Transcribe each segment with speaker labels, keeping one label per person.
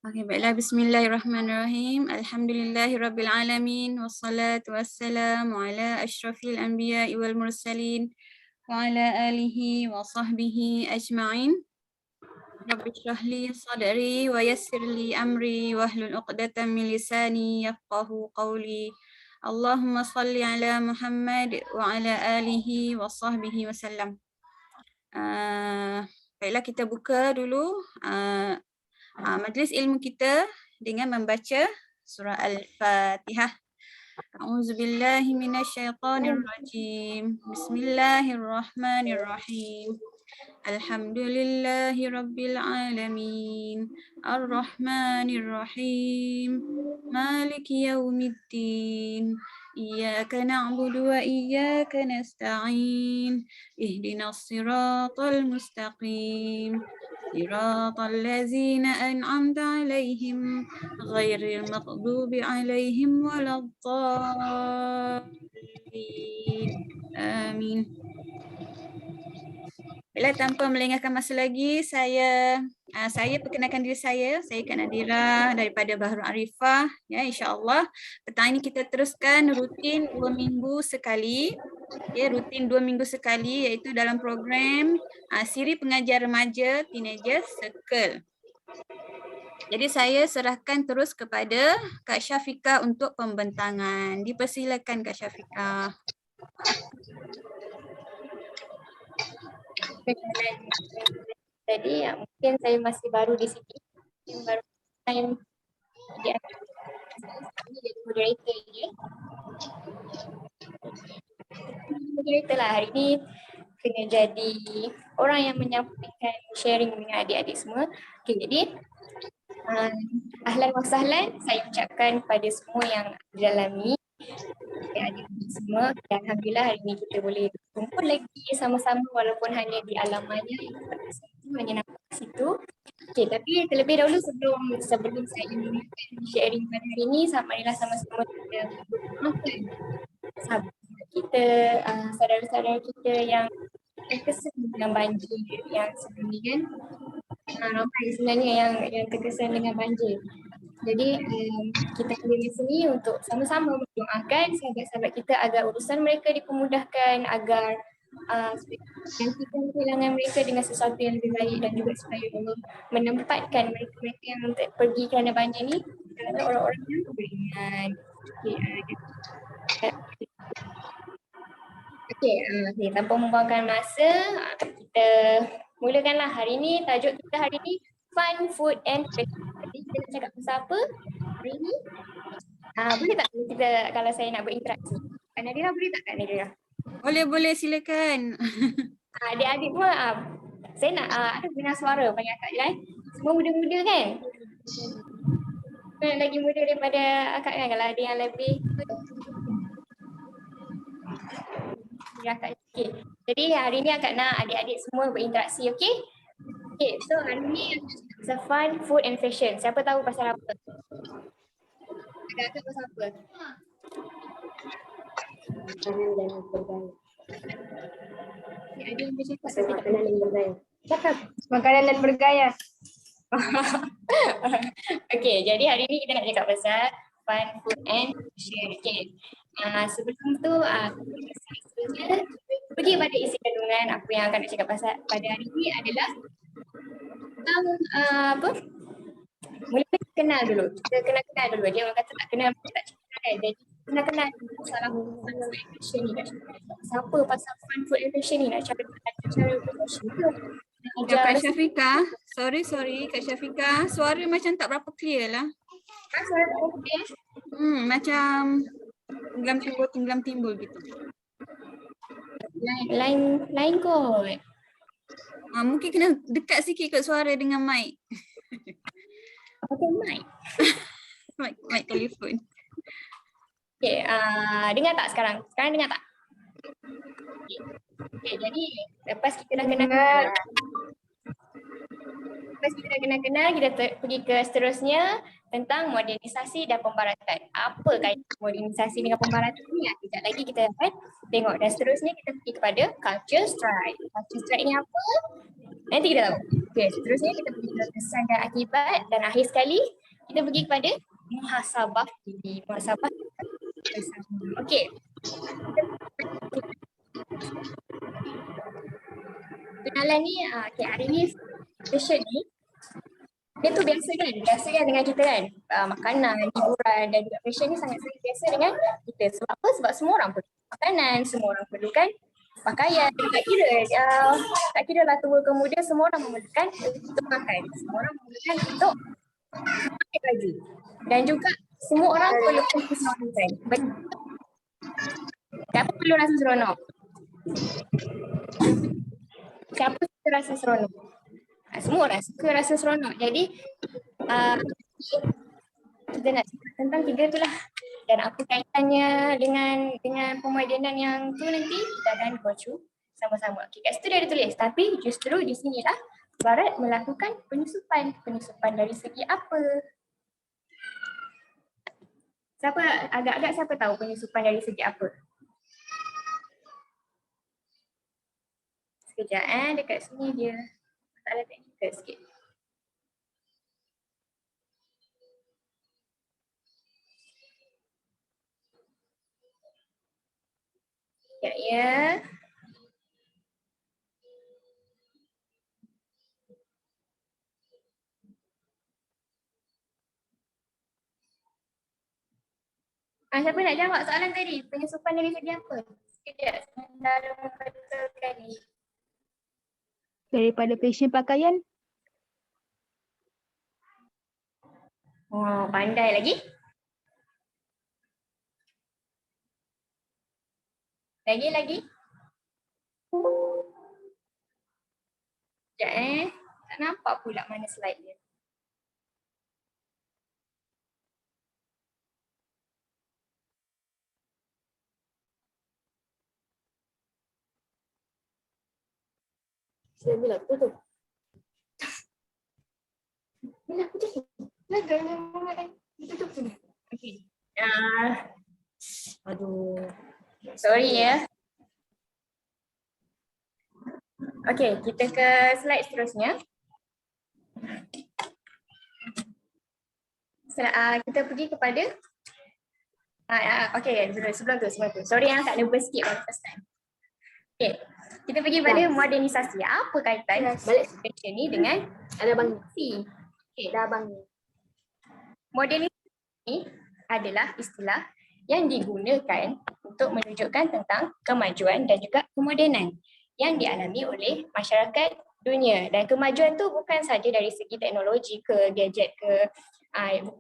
Speaker 1: Okey, baiklah. Bismillahirrahmanirrahim. Alhamdulillahirrabbilalamin. Wassalatu wassalamu ala asyrafil anbiya'i wal mursalin wa ala alihi wa sahbihi ajma'in. Rabbi shrah li sadri wa yassir li amri wahlul 'uqdatam min lisani yafqahu qawli. Allahumma salli ala Muhammad wa ala alihi wa sahbihi wasallam. Baiklah, kita buka dulu majlis ilmu kita dengan membaca surah Al-Fatihah. A'udzubillahi minasyaitonirrajim. Bismillahirrahmanirrahim. Alhamdulillahi rabbil alamin. Ar-Rahmanir-Rahim. Maliki yaumiddin. Iyyaka na'budu wa iyyaka nasta'in. Ihdinas siratal mustaqim. صراط الذين أنعمت عليهم غير المغضوب عليهم ولا الضالين آمين. Baiklah, tanpa melengahkan masa lagi, saya perkenalkan diri saya. Saya Kak Nadira daripada Baharul Arifah. Ya, insya-Allah petang ini kita teruskan rutin 2 minggu sekali. Ya, rutin 2 minggu sekali, iaitu dalam program siri pengajar remaja Teenager Circle. Jadi saya serahkan terus kepada Kak Syafiqah untuk pembentangan. Dipersilakan Kak Syafiqah.
Speaker 2: Tadi mungkin saya masih baru di sini. Baru time jadi moderator je. Moderator lah hari ni kena jadi orang yang menyampaikan sharing dengan adik-adik semua. Okay, jadi ahlan wa sahlan saya ucapkan kepada semua yang dalami adik-adik semua. Alhamdulillah hari ni kita boleh kumpul lagi sama-sama walaupun hanya di alamannya hanya nampak situ. Okay, tapi terlebih dahulu sebelum saya sharing pada hari ini, marilah sama-sama kita makan sahabat kita, saudara-saudara kita yang terkesan dengan banjir yang sebelum ni kan. Ramai sebenarnya yang terkesan dengan banjir. Jadi kita ambil di sini untuk sama-sama mendoakan sahabat-sahabat kita agar urusan mereka dipermudahkan, agar gantikan kehilangan mereka dengan sesuatu yang lebih baik, dan juga supaya Allah menempatkan mereka yang pergi kerana banjir ni kerana orang-orang yang beriman. Okay, tanpa membuangkan masa, kita mulakanlah hari ni. Tajuk kita hari ni Fun, Food and Fashion. Jadi kita nak cakap pasal apa hari ni? Boleh tak kita kalau saya nak berinteraksi? Kak Nadira boleh tak Kak Nadira?
Speaker 1: Boleh, silakan.
Speaker 2: Adik-adik pun saya nak ada dengar suara banyak Kak kan? Semua muda-muda kan? Lagi muda daripada akak kan, kalau ada yang lebih okay. Jadi hari ni akak nak adik-adik semua berinteraksi, okay? Okay, so hari ni it's fun, food and fashion. Siapa tahu pasal apa? Agak-agak pasal apa? Ada yang bercakap pasal makanan dan bergaya. Cakap makanan dan bergaya. Okay, jadi hari ni kita nak cakap pasal fun, food and fashion. Okay. Sebelum tu, pergi pada isi kandungan apa yang akan nak cakap pasal pada hari ini adalah tentang mula kita kenal dulu. Kita kenal dulu. Dia orang kata tak kenal, tak cakap kan. Jadi kenal masalah fun, food and fashion ni. Siapa pasal fun, food and fashion ni nak cakap cara fashion tu.
Speaker 1: Kak Syafiqah, sorry Kak Syafiqah, suara macam tak berapa clear lah.
Speaker 2: Suara tak berapa clear?
Speaker 1: Macam tenggelam timbul gitu.
Speaker 2: Lain kot.
Speaker 1: Mungkin kena dekat sikit kot suara dengan mic.
Speaker 2: Apa mic?
Speaker 1: mic telefon.
Speaker 2: Okay, dengar tak sekarang? Sekarang dengar tak? Okay, jadi lepas kita dah kenal, kita pergi ke seterusnya tentang modernisasi dan pembaratan. Apa kaitan modernisasi dengan pembaratan ni? Sekejap lagi kita akan tengok, dan seterusnya kita pergi kepada culture strike. Culture strike ni apa? Nanti kita tahu. Okey, seterusnya kita pergi ke kesan dan akibat dan akhir sekali kita pergi kepada muhasabah diri. Muhasabah bersama. Okey. Kenalan ni, okay, hari ni session ni dia tu biasa kan dengan kita kan, makanan, hiburan dan juga fashion ni sangat biasa dengan kita. Sebab apa? Sebab semua orang perlu makanan, semua orang perlukan pakaian, tak kira lah tua ke muda, semua orang memerlukan untuk makan, semua orang memerlukan untuk pakai baju dan juga semua orang perlukan keseronokan. Siapa perlu rasa seronok? Siapa suka rasa seronok? Semua orang suka rasa seronok. Jadi kita nak cakap tentang tiga tu lah. Dan apa kaitannya dengan pemodenan yang tu nanti kita akan go through sama-sama. Okay, kat situ dia ada tulis. Tapi justru di sinilah Barat melakukan penyusupan. Penyusupan dari segi apa? Siapa agak-agak siapa tahu penyusupan dari segi apa? Sekejap dekat sini dia masalah teknikal sikit. Ya. Siapa nak jawab soalan tadi? Penyusupan dari segi apa? Sekejap, sementara membetulkan ni.
Speaker 3: Daripada fashion pakaian.
Speaker 2: Oh, pandai lagi. Lagi. Sekejap tak nampak pula mana slide dia. Saya bilang tutup. Bila aku tutup. Tutup tu. Okey. Aduh. Sorry ya. Okey, kita ke slide seterusnya. Kita pergi kepada okey, sebelum tu. Sorry tak nervous sikit for the first time. Okey, kita pergi pada modernisasi. Apa kaitan balik fashion ni dengan
Speaker 3: Ada bang.
Speaker 2: okey.
Speaker 3: Dah bang.
Speaker 2: Modernisasi adalah istilah yang digunakan untuk menunjukkan tentang kemajuan dan juga kemodenan yang dialami oleh masyarakat dunia. Dan kemajuan tu bukan saja dari segi teknologi ke gadget ke,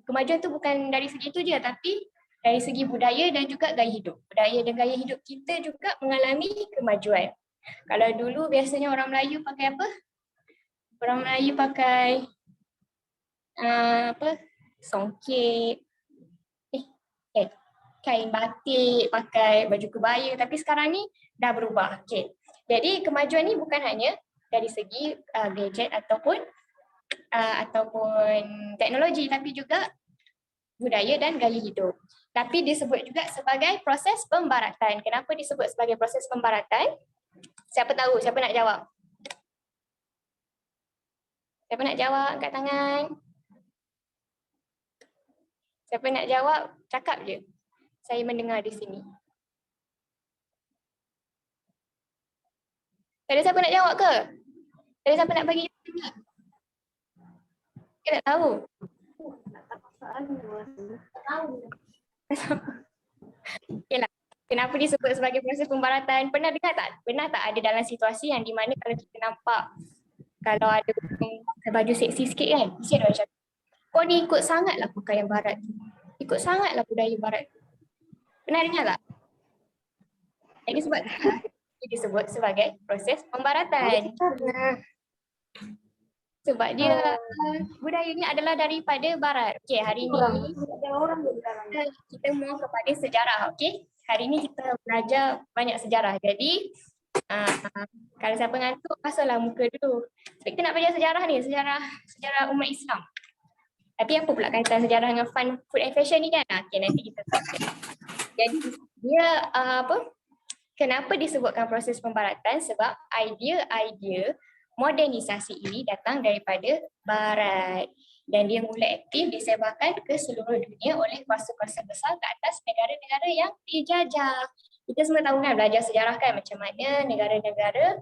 Speaker 2: kemajuan tu bukan dari segi itu je, tapi dari segi budaya dan juga gaya hidup. Budaya dan gaya hidup kita juga mengalami kemajuan. Kalau dulu biasanya orang Melayu pakai apa? Orang Melayu pakai songket, kain batik, pakai baju kebaya, tapi sekarang ni dah berubah. Okay. Jadi kemajuan ni bukan hanya dari segi gadget ataupun teknologi, tapi juga budaya dan gaya hidup. Tapi disebut juga sebagai proses pembaratan. Kenapa disebut sebagai proses pembaratan? Siapa tahu? Siapa nak jawab? Siapa nak jawab? Angkat tangan. Siapa nak jawab? Cakap je. Saya mendengar di sini. Tak ada siapa nak jawab ke? Tak ada siapa nak bagi jawab? Kita tak tahu. Okeylah. Kenapa disebut sebagai proses pembaratan? Pernah dengar tak? Pernah tak ada dalam situasi yang di mana kalau kita nampak kalau ada baju seksi sikit kan? Mesti ada macam, kau ni ikut sangatlah pakaian barat. Ikut sangatlah budaya barat. Pernah dengar tak? Jadi sebab disebut sebagai proses pembaratan. Sebab dia budayanya adalah daripada barat. Okey, hari ni kita mau kepada sejarah, okey? Hari ni kita belajar banyak sejarah. Jadi kalau siapa ngantuk, pasanglah muka dulu. Sebab kita nak belajar sejarah ni, sejarah umat Islam. Tapi apa pula kaitan sejarah dengan fun, food and fashion ni kan? Okey, nanti kita tahu. Jadi dia kenapa disebutkan proses pembaratan? Sebab idea-idea modernisasi ini datang daripada Barat dan dia mula aktif disebarkan ke seluruh dunia oleh kuasa-kuasa besar ke atas negara-negara yang dijajah. Kita semua tahu kan, belajar sejarah kan, macam mana negara-negara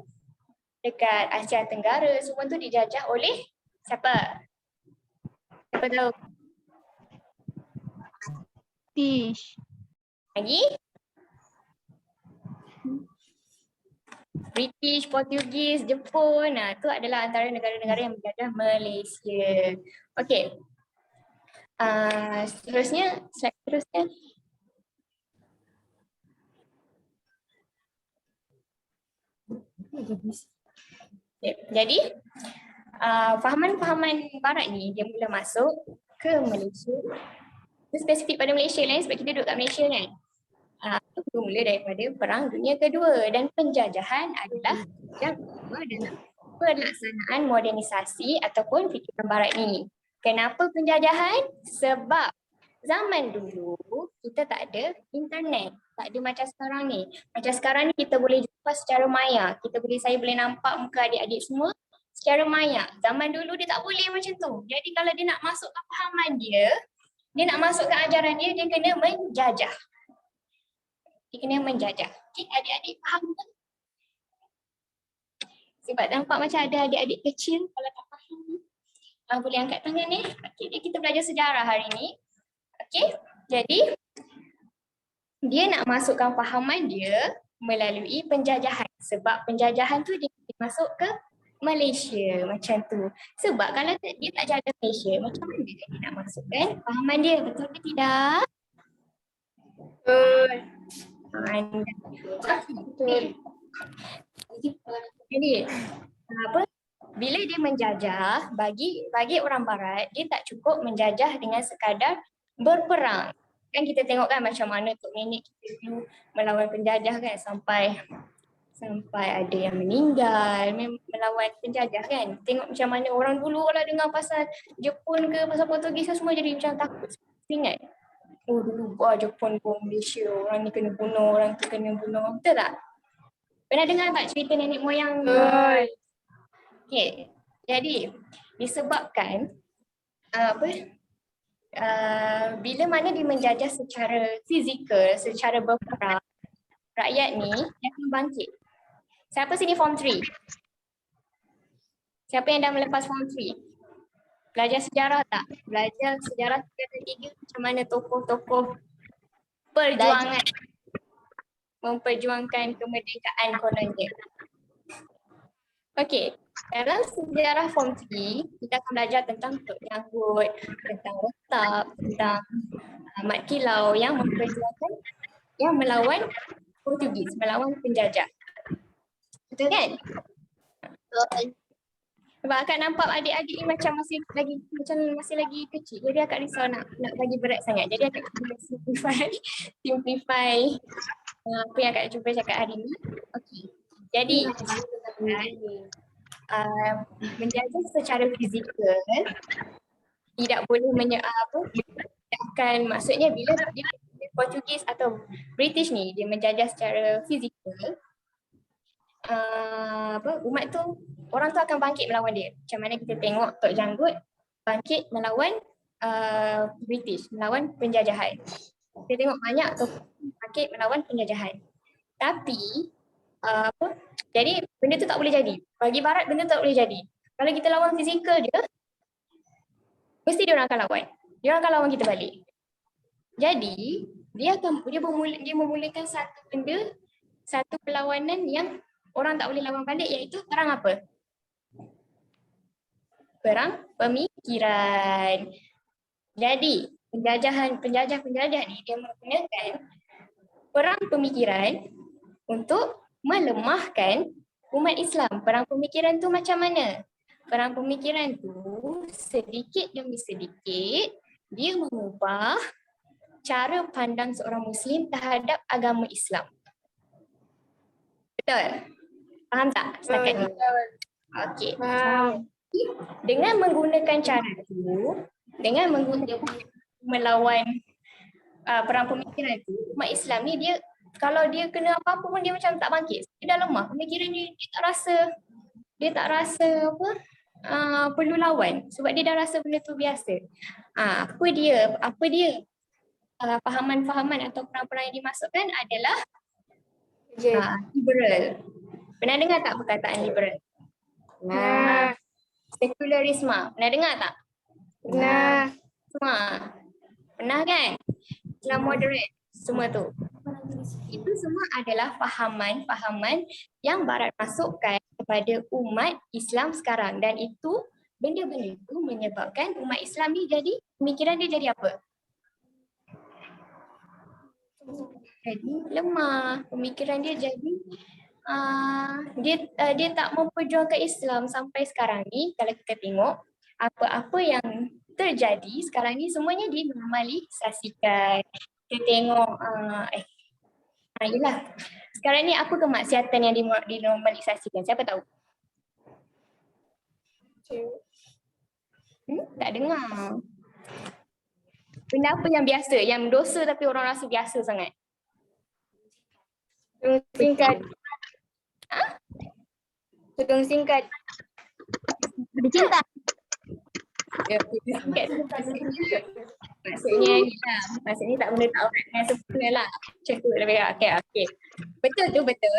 Speaker 2: dekat Asia Tenggara semua tu dijajah oleh siapa? Siapa tahu?
Speaker 1: Fish.
Speaker 2: Lagi? British, Portugis, Jepun. Nah, itu adalah antara negara-negara yang menjajah Malaysia. Okey. Seterusnya, slide seterusnya. Okay. Jadi, fahaman-fahaman barat ni dia mula masuk ke Malaysia. Itu spesifik pada Malaysia lah sebab kita duduk kat Malaysia kan. Itu bermula daripada Perang Dunia Kedua dan penjajahan adalah yang kedua dalam pelaksanaan modernisasi ataupun fikiran barat ni. Kenapa penjajahan? Sebab zaman dulu kita tak ada internet, tak ada macam sekarang ni. Macam sekarang ni kita boleh jumpa secara maya. Saya boleh nampak muka adik-adik semua secara maya. Zaman dulu dia tak boleh macam tu. Jadi kalau dia nak masukkan fahaman dia nak masukkan ajaran dia kena menjajah. Dia kena menjajah. Okay, adik-adik faham tak? Sebab nampak macam ada adik-adik kecil kalau tak faham. Boleh angkat tangan ni. Okay, kita belajar sejarah hari ni. Okay, jadi dia nak masukkan fahaman dia melalui penjajahan. Sebab penjajahan tu dia masuk ke Malaysia macam tu. Sebab kalau dia tak jajah Malaysia, macam mana dia nak masukkan fahaman dia? Betul ke tidak? Betul. Jadi apa? Bila dia menjajah, bagi orang barat, dia tak cukup menjajah dengan sekadar berperang. Kan kita tengok kan macam mana Tok Nenek kita dulu melawan penjajah kan sampai ada yang meninggal melawan penjajah kan. Tengok macam mana orang dulu kalau dengar pasal Jepun ke pasal Portugis semua jadi macam takut. Ingat? Oh dulu Jepun pun Malaysia, orang ni kena bunuh, orang tu kena bunuh. Betul tak? Pernah dengar tak cerita nenek moyang? Betul. Okay. Jadi disebabkan bila mana dia menjajah secara fizikal, secara berperang, rakyat ni dia akan bangkit. Siapa sini form 3? Siapa yang dah melepas form 3? Belajar sejarah tak? Belajar sejarah tingkatan 3 macam mana tokoh-tokoh perjuangan memperjuangkan kemerdekaan kononnya. Okey, dalam sejarah form 3 kita akan belajar tentang Tok Janggut, tentang Retap, tentang Mat Kilau yang memperjuangkan, yang melawan Portugis, melawan penjajah. Betul kan? Betul. Sebab akak nampak adik-adik ni macam masih lagi kecil. Jadi akak risau nak bagi berat sangat. Jadi akak cuba simplify apa yang akak cuba cakap hari ni. Okey. Jadi menjajah secara fizikal tidak boleh maksudnya bila dia Portugis atau British ni dia menjajah secara fizikal, umat tu, orang tu akan bangkit melawan dia. Macam mana kita tengok Tok Janggut bangkit melawan British, melawan penjajahan. Kita tengok banyak tu bangkit melawan penjajahan. Tapi jadi benda tu tak boleh jadi. Bagi Barat benda tu tak boleh jadi. Kalau kita lawan fizikal dia, mesti dia orang akan lawan. Dia orang akan lawan kita balik. Jadi dia memulakan satu perlawanan yang orang tak boleh lawan balik, iaitu perang apa? Perang pemikiran. Jadi penjajah ni dia menggunakan perang pemikiran untuk melemahkan umat Islam. Perang pemikiran tu macam mana? Perang pemikiran tu sedikit demi sedikit dia mengubah cara pandang seorang Muslim terhadap agama Islam. Betul? Faham tak setakat ni? Okey. Dengan menggunakan cara itu, dengan melawan perang pemikiran itu, umat Islam ni kalau dia kena apa-apa pun dia macam tak bangkit. Dia dah lemah, pemikiran dia tak rasa dia tak rasa apa perlu lawan sebab dia dah rasa benda tu biasa. Apa dia fahaman-fahaman atau peran-peran yang dimasukkan adalah liberal. Pernah dengar tak perkataan liberal?
Speaker 3: Nah,
Speaker 2: Sekularisme. Pernah dengar tak?
Speaker 3: nah,
Speaker 2: Semua. Pernah kan? Islam moderate. Semua tu. Itu semua adalah fahaman-fahaman yang Barat masukkan kepada umat Islam sekarang. Dan itu, benda-benda itu menyebabkan umat Islam ni jadi, pemikiran dia jadi apa? Jadi lemah. Pemikiran dia jadi dia tak memperjuangkan Islam sampai sekarang ni. Kalau kita tengok apa-apa yang terjadi sekarang ni semuanya dinormalisasikan. Kita tengok yelah. Sekarang ni apa kemaksiatan yang dinormalisasikan? Siapa tahu? Tak dengar. Benda apa yang biasa? Yang dosa tapi orang rasa biasa sangat?
Speaker 3: singkat. Tudung singkat.
Speaker 1: Bercinta.
Speaker 2: Maksudnya ni lah. Maksudnya tak benda tak orang yang sempurna lah. Macam tu lebih okay. Betul tu betul.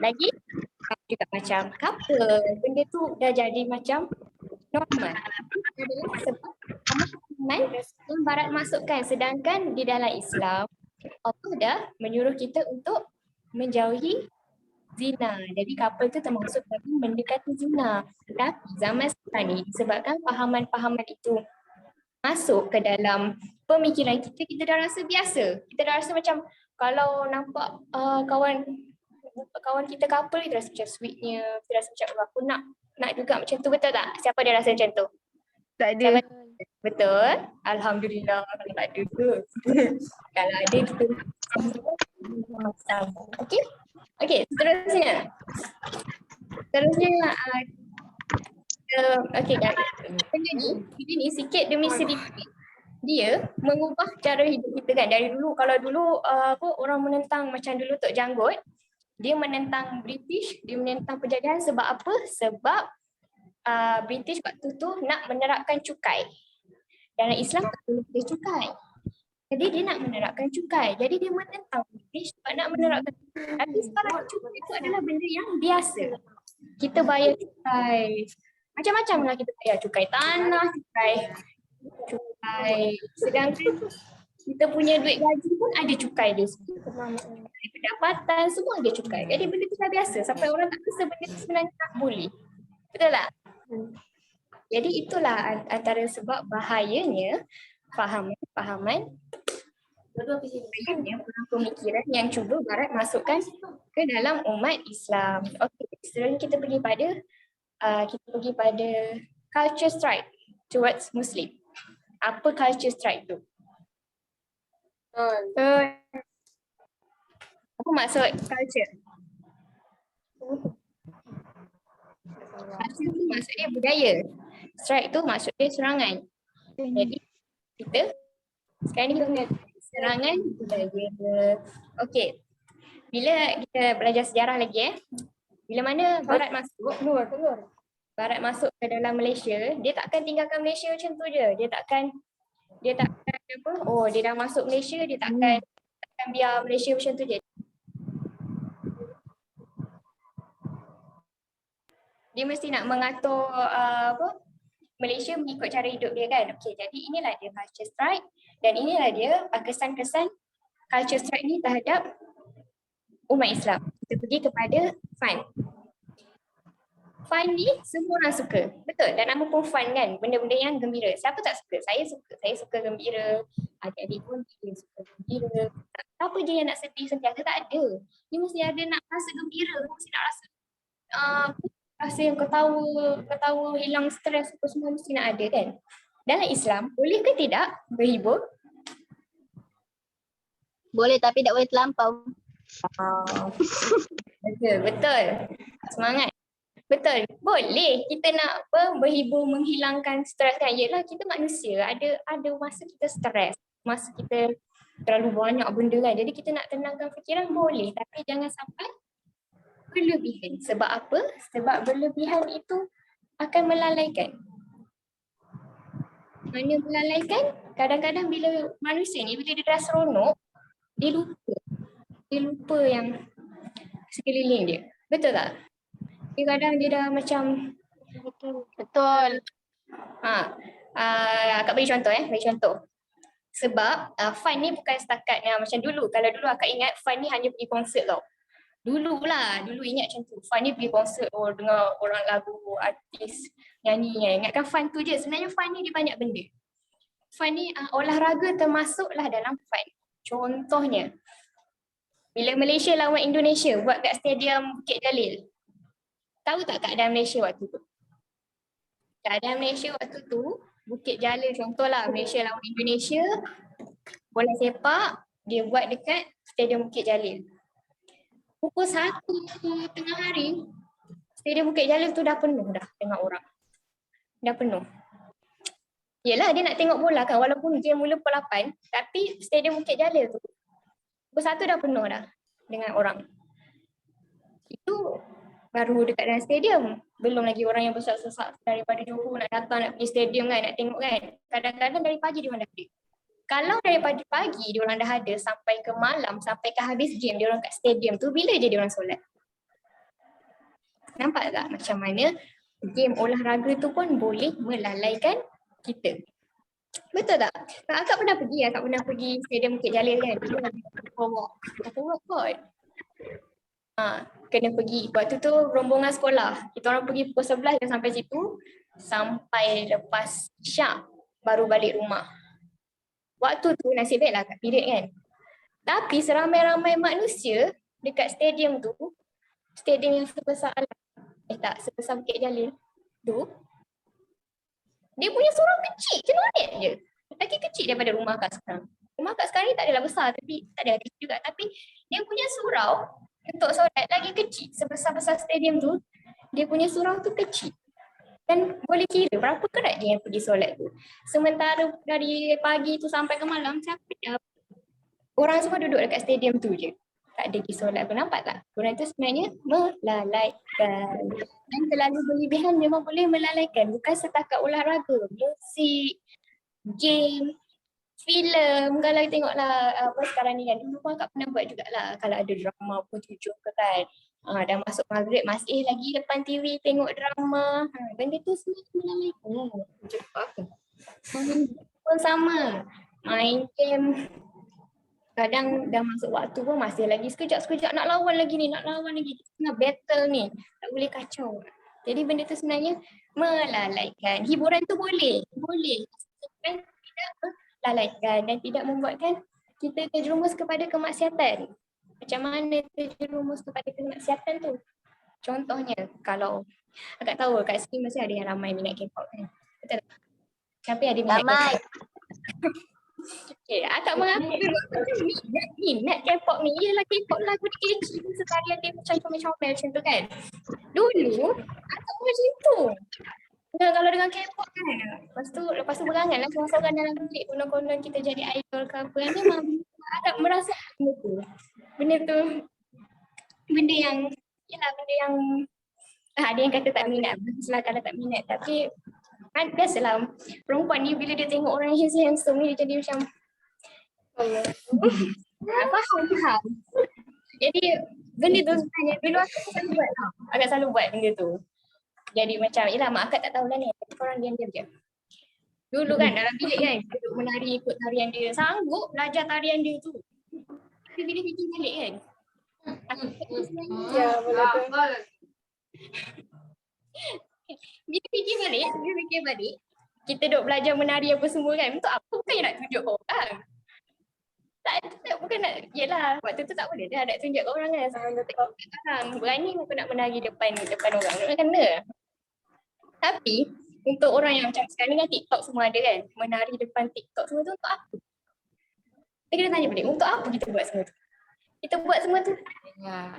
Speaker 2: Lagi juga macam couple. Benda tu dah jadi macam normal. Adalah sebab pemahaman yang Barat masukkan. Sedangkan di dalam Islam, Allah dah menyuruh kita untuk menjauhi zina. Jadi couple tu termasuk lagi mendekati zina. Tapi zaman sekarang ni disebabkan pahaman-pahaman itu masuk ke dalam pemikiran kita, kita dah rasa biasa. Kita dah rasa macam kalau nampak kawan kita couple, kita rasa macam sweetnya, kita rasa macam aku nak juga macam tu, betul tak? Siapa dia rasa macam tu?
Speaker 3: Tak ada.
Speaker 2: Betul? Alhamdulillah kalau tak ada tu. Kalau ada kita sama. Okey, seterusnya. Okey guys. Benda ni sikit demi sedikit dia mengubah cara hidup kita kan. Dari dulu, kalau dulu orang menentang macam dulu Tok Janggut, dia menentang British, dia menentang penjajahan sebab apa? Sebab British waktu tu nak menerapkan cukai. Dalam Islam tak boleh pakai cukai. Jadi dia nak menerapkan cukai. Jadi dia menentang British sebab nak menerapkan cukai. Tapi sekarang cukai itu adalah benda yang biasa. Kita bayar cukai. Macam-macam lah kita bayar. Cukai tanah, cukai. Sedangkan kita punya duit gaji pun ada cukai dia semua. Pendapatan semua ada cukai. Jadi benda tu dah biasa. Sampai orang tak rasa benda tu sebenarnya tak boleh. Betul tak? Jadi itulah antara sebab bahayanya pahaman pemikiran yang cuba Barat masukkan ke dalam umat Islam. Okey, sekarang kita pergi pada culture strike towards Muslim. Apa culture strike tu? Apa maksud culture? Culture tu maksudnya budaya. Strike tu maksudnya serangan. Jadi kita sekarang ni kita punya serangan budaya. Okey. Bila kita belajar sejarah lagi bila mana Barat masuk, Barat masuk ke dalam Malaysia, dia takkan tinggalkan Malaysia macam tu je. Dia takkan apa? Oh, dia dah masuk Malaysia, dia takkan biar Malaysia macam tu je. Dia mesti nak mengatur Malaysia mengikut cara hidup dia kan. Okey, jadi inilah dia culture strike dan inilah dia kesan-kesan culture strike ni terhadap umat Islam. Kita pergi kepada fun. Fun ni semua orang suka. Betul? Dan nama pun fun kan? Benda-benda yang gembira. Siapa tak suka? Saya suka. Saya suka gembira. Adik-adik pun dia suka gembira. Siapa je yang nak sedih sentiasa? Tak ada. Dia mesti ada nak rasa gembira. Mesti nak rasa rasa yang ketawa, hilang stres, apa semua mesti nak ada kan. Dalam Islam, boleh ke tidak berhibur?
Speaker 1: Boleh tapi tak boleh terlampau.
Speaker 2: Betul. Semangat. Betul. Boleh kita nak berhibur, menghilangkan stres kan. Yelah kita manusia, ada masa kita stres, masa kita terlalu banyak benda kan. Jadi kita nak tenangkan fikiran boleh, tapi jangan sampai berlebihan. Sebab apa? Sebab berlebihan itu akan melalaikan. Mana melalaikan? Kadang-kadang bila manusia ni, bila dia dah seronok, dia lupa. Dia lupa yang sekeliling dia. Betul tak? Dia kadang dia dah macam
Speaker 3: Betul.
Speaker 2: Akak bagi contoh bagi contoh. Sebab fun ni bukan setakat macam dulu. Kalau dulu akak ingat fun ni hanya pergi konsert tau. Dulu ingat macam tu. Fun ni pergi konsert, dengar orang lagu, artis nyanyi kan. Ingatkan fun tu je. Sebenarnya fun ni dia banyak benda. Fun ni olahraga termasuklah dalam fun. Contohnya, bila Malaysia lawan Indonesia buat kat stadium Bukit Jalil. Tahu tak keadaan Malaysia waktu tu? Keadaan Malaysia waktu tu, Bukit Jalil contohlah, Malaysia lawan Indonesia, bola sepak, dia buat dekat stadium Bukit Jalil. Pukul 1 tengah hari, stadium Bukit Jalil tu dah penuh dah dengan orang. Dah penuh. Yelah dia nak tengok bola kan, walaupun game mula pukul 8, tapi stadium Bukit Jalil tu, pukul 1 dah penuh dah dengan orang. Itu baru dekat dalam stadium. Belum lagi orang yang besar-besar daripada Johor nak datang nak pergi stadium kan, nak tengok kan. Kadang-kadang dari pagi dia orang dah ada. Kalau daripada pagi dia orang dah ada sampai ke malam, sampai ke habis game dia orang kat stadium tu, bila je dia orang solat? Nampak tak macam mana game olahraga tu pun boleh melalaikan kita? Betul tak? Akak pernah pergi stadium Bukit Jalil kan. Walk kot. Kena pergi. Waktu tu rombongan sekolah. Kita orang pergi pukul 11 dan sampai situ. Sampai lepas Isyak baru balik rumah. Waktu tu nasib baiklah kat period kan. Tapi seramai-ramai manusia dekat stadium tu, stadium yang sebesar sebesar Bukit Jalil tu, dia punya surau kecil, celurit je. Lagi kecil daripada rumah akak sekarang. Rumah akak sekarang ni tak adalah besar, tapi tak adalah kecil juga. Tapi dia punya surau untuk solat lagi kecil. Sebesar-besar stadium tu, dia punya surau tu kecil. Dan boleh kira berapa kerat dia yang pergi solat tu. Sementara dari pagi tu sampai ke malam, orang semua duduk dekat stadium tu je. Tak ada pergi solat pun, nampak tak? Orang tu sebenarnya melalaikan. Dan terlalu berlebihan memang boleh melalaikan. Bukan setakat olahraga, musik, game, filem. Kalau tengoklah apa sekarang ni kan, dulu pun akak pernah buat jugalah. Kalau ada drama pukul 7 ke kan, dah masuk maghrib masih lagi depan TV tengok drama. Benda tu semua melalaikan. Macam apa? Pun sama. Main game. Kadang dah masuk waktu pun masih lagi sekejap-sekejap nak lawan lagi. Tengah battle ni. Tak boleh kacau. Jadi benda tu sebenarnya melalaikan. Hiburan tu boleh. Kan tidak melalaikan dan tidak membuatkan kita terjerumus kepada kemaksiatan. Macam mana terjerumus kepada kemaksiatan tu? Contohnya, kalau akak tahu kat sini masih ada yang ramai minat K-pop kan? Betul tak? Tapi ada minat
Speaker 3: Ramai.
Speaker 2: K-pop. Okay, akak mengaku minat K-pop ni. Yelah K-pop lagu dia kecil. Setarian dia macam comel-comel macam tu kan. Dulu, akak pun macam tu. Kalau dengan K-pop kan, lepas tu berangan lah seorang-seorang dalam bilik konon-konon kita jadi idol ke apa kan. Memang agak merasa benda tu benda yang ada yang kata tak minat, baguslah kalau tak minat. Tapi kan biasalah perempuan ni bila dia tengok orang yang handsome ni dia jadi macam faham. Jadi benda tu sebenarnya dulu agak selalu buat benda tu. Jadi macam, yelah mak akak tak tahulah ni, korang diam-diam je. Dulu kan dalam bilik kan, duduk menari ikut tarian dia, sanggup belajar tarian dia tu. Tapi bila fikir balik kan,
Speaker 3: Ya, boleh.
Speaker 2: Bila fikir balik, kita duduk belajar menari apa semua kan, untuk apa? Bukan nak tunjuk orang. Tak, bukan nak, yelah waktu tu tak boleh dah nak tunjuk ke orang kan. Sekarang berani aku nak menari depan orang kena. Tapi untuk orang yang macam sekarang kan TikTok semua ada kan, menari depan TikTok semua tu untuk apa? Kita kena tanya balik, untuk apa kita buat semua tu? Kita buat semua tu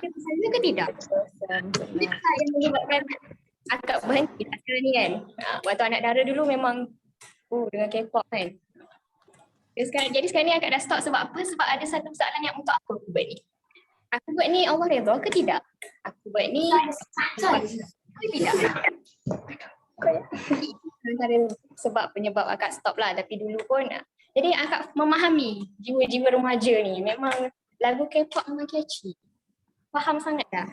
Speaker 2: kita bersama ke tidak? Itulah yang menyebabkan akak berhenti sekarang ni kan. Waktu anak dara dulu memang dengan K-pop kan. Jadi sekarang ni akak dah stop sebab apa? Sebab ada satu persoalan yang untuk apa aku buat ni? Aku buat ni Allah redha ke tidak? Aku buat ni sebab ke tidak? Antara sebab penyebab akak stop lah, tapi dulu pun jadi akak memahami jiwa-jiwa remaja ni memang lagu K-pop memang catchy. Faham sangat dah.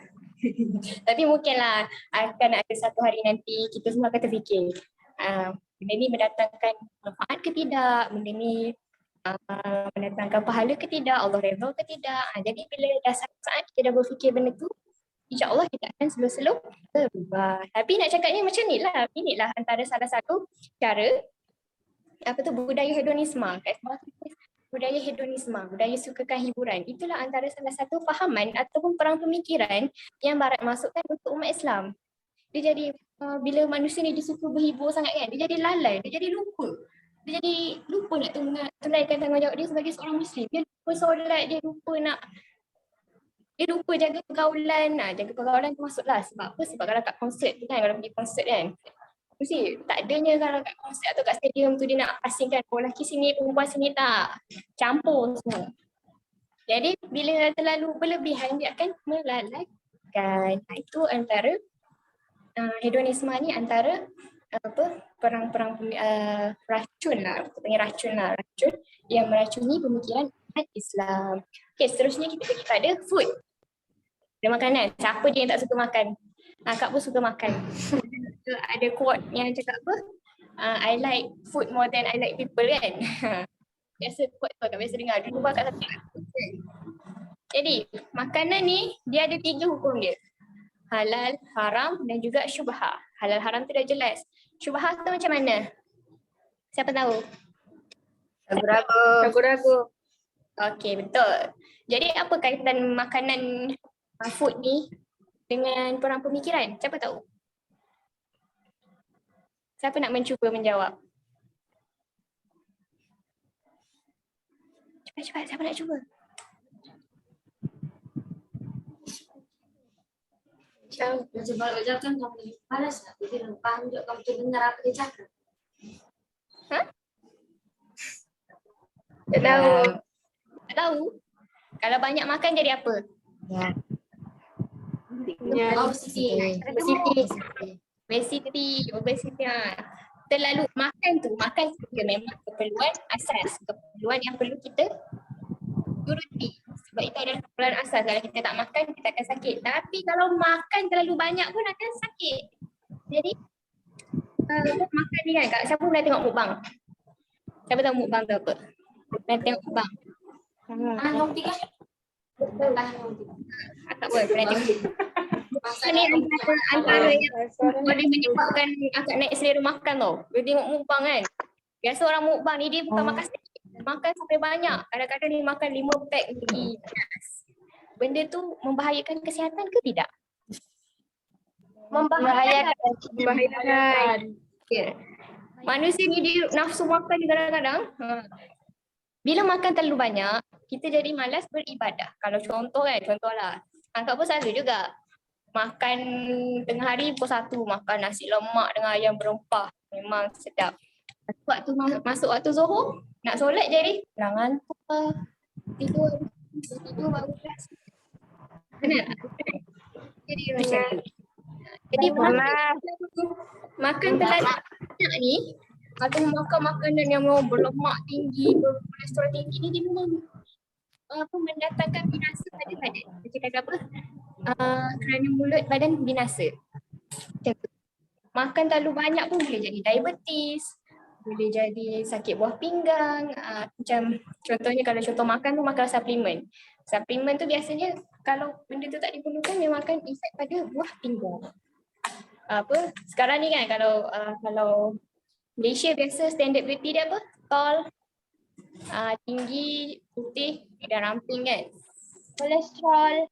Speaker 2: Tapi mungkinlah akan ada satu hari nanti kita semua akan terfikir benda ni mendatangkan manfaat ke tidak, benda ni mendatangkan pahala ke tidak, Allah redha ke tidak. Jadi bila dah saat kita dah berfikir benda tu, insya-Allah kita akan slow-slow berubah. Tapi nak cakapnya macam ni lah, inilah antara salah satu cara budaya hedonisme. Budaya hedonisme, budaya sukakan hiburan. Itulah antara salah satu fahaman ataupun perang pemikiran yang Barat masukkan untuk umat Islam. Dia jadi bila manusia ni dia suka berhibur sangat kan, dia jadi lalai, dia jadi lupa. Dia jadi lupa nak tunaikan tanggungjawab dia sebagai seorang Muslim. Dia lupa solat, dia lupa jaga pergaulan. Jaga pergaulan tu masuklah. Sebab apa? Sebab kalau kat konsert tu kan, kalau pergi konsert kan, mesti tak adanya kalau kat konsert atau kat stadium tu dia nak asingkan lelaki sini, perempuan sini, tak. Campur semua. Jadi bila terlalu berlebihan dia akan melalaikan. Itu antara hedonisme ni antara perang-perang racun lah. Kita panggil racun yang meracuni pemikiran umat Islam. Okay, seterusnya kita pergi pada food. Ada makanan. Siapa je yang tak suka makan? Kak pun suka makan. Ada quote yang cakap apa? I like food more than I like people kan? Biasa quote tu Kak biasa dengar. Dulu Kak satu. Jadi makanan ni dia ada 3 hukum dia. Halal, haram dan juga syubhah. Halal haram tu dah jelas. Syubhah tu macam mana? Siapa tahu?
Speaker 3: Ragu-ragu.
Speaker 2: Okey, betul. Jadi apa kaitan makanan food ni dengan perang pemikiran? Siapa tahu? Siapa nak mencuba menjawab? Cepat-cepat, siapa nak cuba?
Speaker 4: Sebab jawab kan kamu malas lah. Jadi lupa tunjuk kamu dengar apa dia cakap.
Speaker 3: Tak tahu.
Speaker 2: Tak tahu. Kalau banyak makan jadi apa? Obesity. Terlalu makan tu juga memang keperluan asas. Keperluan yang perlu kita turuti. Sebab itu adalah keperluan asas. Kalau kita tak makan, kita akan sakit. Tapi kalau makan terlalu banyak pun akan sakit. Jadi, makan ni kan, siapa pernah tengok mukbang? Siapa tahu mukbang tu apa? Pernah tengok mukbang? Tak apa, pernah tengok. Ini antara yang boleh menyebabkan akak naik selera makan tau. Dia tengok mukbang kan. Biasa orang mukbang ni dia bukan makan sedikit. Makan sampai banyak. Kadang-kadang dia makan 5 pack lagi. Benda tu membahayakan kesihatan ke tidak? Membahayakan. Ya. Manusia ni dia nafsu makan ni kadang-kadang. Bila makan terlalu banyak, kita jadi malas beribadah. Kalau contohlah. Angkat pun sama juga. Makan tengah hari pukul 1, makan nasi lemak dengan ayam berempah. Memang sedap. Masuk waktu Zuhur, nak solat jadi ngantuk lah. Tidur baru kelas. Benar? Jadi macam tu. Jadi makan terlalu banyak ni, atau makan makanan yang berlemak tinggi, berkolesterol tinggi ni, dia memang mendatangkan binasa pada badan. Dia cakap apa? Kerana mulut badan binasa. Macam tu. Makan terlalu banyak pun boleh jadi diabetes, boleh jadi sakit buah pinggang. Macam contohnya kalau contoh makan tu makan suplemen. Suplemen tu biasanya kalau benda tu tak diperlukan dia makan efek pada buah pinggang. Sekarang ni kan kalau Malaysia biasa standard beauty dia apa? Tall, tinggi, putih dan ramping kan. Kolesterol.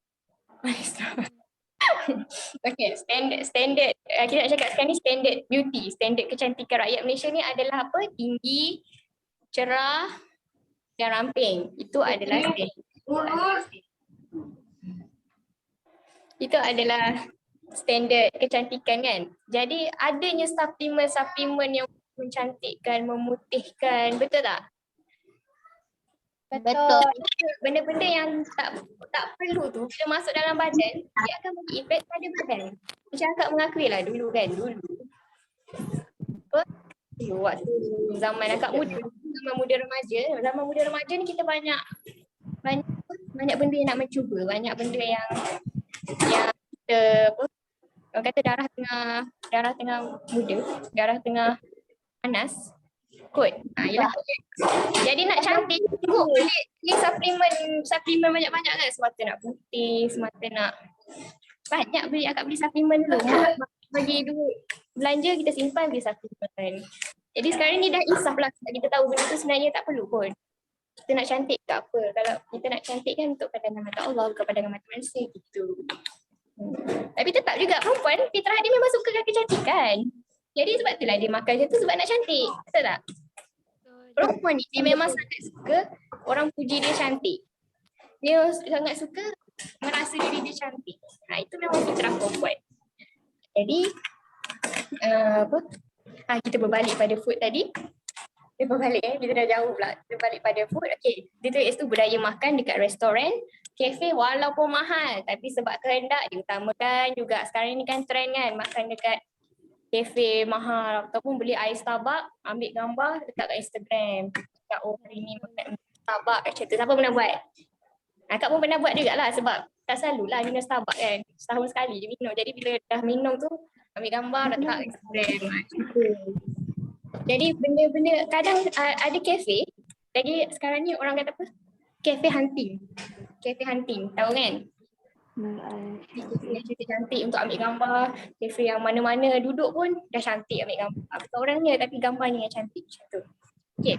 Speaker 2: Okay, standard. Kita nak cakap sekarang ni standard beauty, standard kecantikan rakyat Malaysia ni adalah apa? Tinggi, cerah dan ramping. Itu adalah standard kecantikan kan. Jadi adanya suplemen yang mencantikkan, memutihkan, betul tak?
Speaker 3: Betul.
Speaker 2: Benda-benda yang tak perlu tu bila masuk dalam badan, dia akan bagi efek pada badan. Macam akak mengakui lah dulu kan, waktu zaman akak muda, zaman muda remaja ni kita banyak benda yang nak mencuba, banyak benda yang kita orang kata darah tengah muda, darah tengah panas kot. Yelah. Jadi nak cantik beli suplemen banyak-banyak kan, semata nak putih, semata nak banyak beli, akak beli suplemen dulu. Bagi duit belanja kita simpan beli suplemen. Jadi sekarang ni dah insaf lah kita tahu benda tu sebenarnya tak perlu pun. Kita nak cantik tak apa. Kalau kita nak cantik kan untuk pandangan mata Allah, bukan pandangan mata manusia gitu. Tapi tetap juga perempuan, fitrah dia memang suka kecantikan. Jadi sebab itulah dia makan macam tu sebab nak cantik. Betul tak? Perempuan ni dia memang sangat suka orang puji dia cantik. Dia sangat suka merasa diri dia cantik. Itu memang fitrah perempuan. Jadi kita berbalik pada food tadi. Kita dah jauh pula. Kita balik pada food. Okay, dia tulis tu budaya makan dekat restoran, kafe walaupun mahal. Tapi sebab kehendak diutamakan juga. Sekarang ni kan trend kan makan dekat kafe mahal. Ataupun beli air Starbucks, ambil gambar, letak kat Instagram. Cakap hari ni makan Starbucks macam tu. Siapa pernah buat? Akak pun pernah buat jugalah sebab tak selalulah minum Starbucks kan. Setahun sekali je minum. Jadi bila dah minum tu, ambil gambar, letak kat Instagram. Jadi benda-benda, kadang ada kafe, lagi sekarang ni orang kata apa? Kafe hunting. Kafe hunting, tahu kan? Kafe cantik untuk ambil gambar, kafe yang mana-mana duduk pun dah cantik ambil gambar. Bukan orangnya tapi gambarnya yang cantik macam tu. Okay.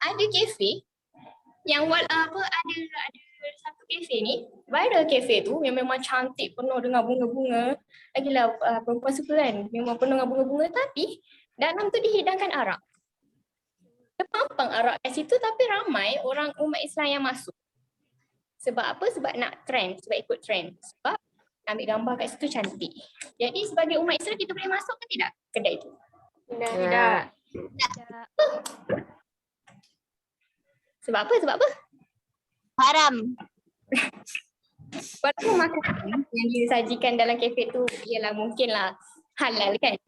Speaker 2: Ada kafe yang ada satu kafe ni, viral kafe tu yang memang cantik, penuh dengan bunga-bunga. Lagilah perempuan suka kan, memang penuh dengan bunga-bunga tapi dalam tu dihidangkan arak. Dia pampang arak kat situ tapi ramai orang umat Islam yang masuk. Sebab apa? Sebab nak trend, sebab ikut trend. Sebab ambil gambar kat situ cantik. Jadi sebagai umat Islam kita boleh masuk ke tidak kedai itu?
Speaker 3: Tidak.
Speaker 2: Sebab apa?
Speaker 3: Haram.
Speaker 2: Walaupun makanan yang disajikan dalam kafe tu ialah mungkinlah halal kan.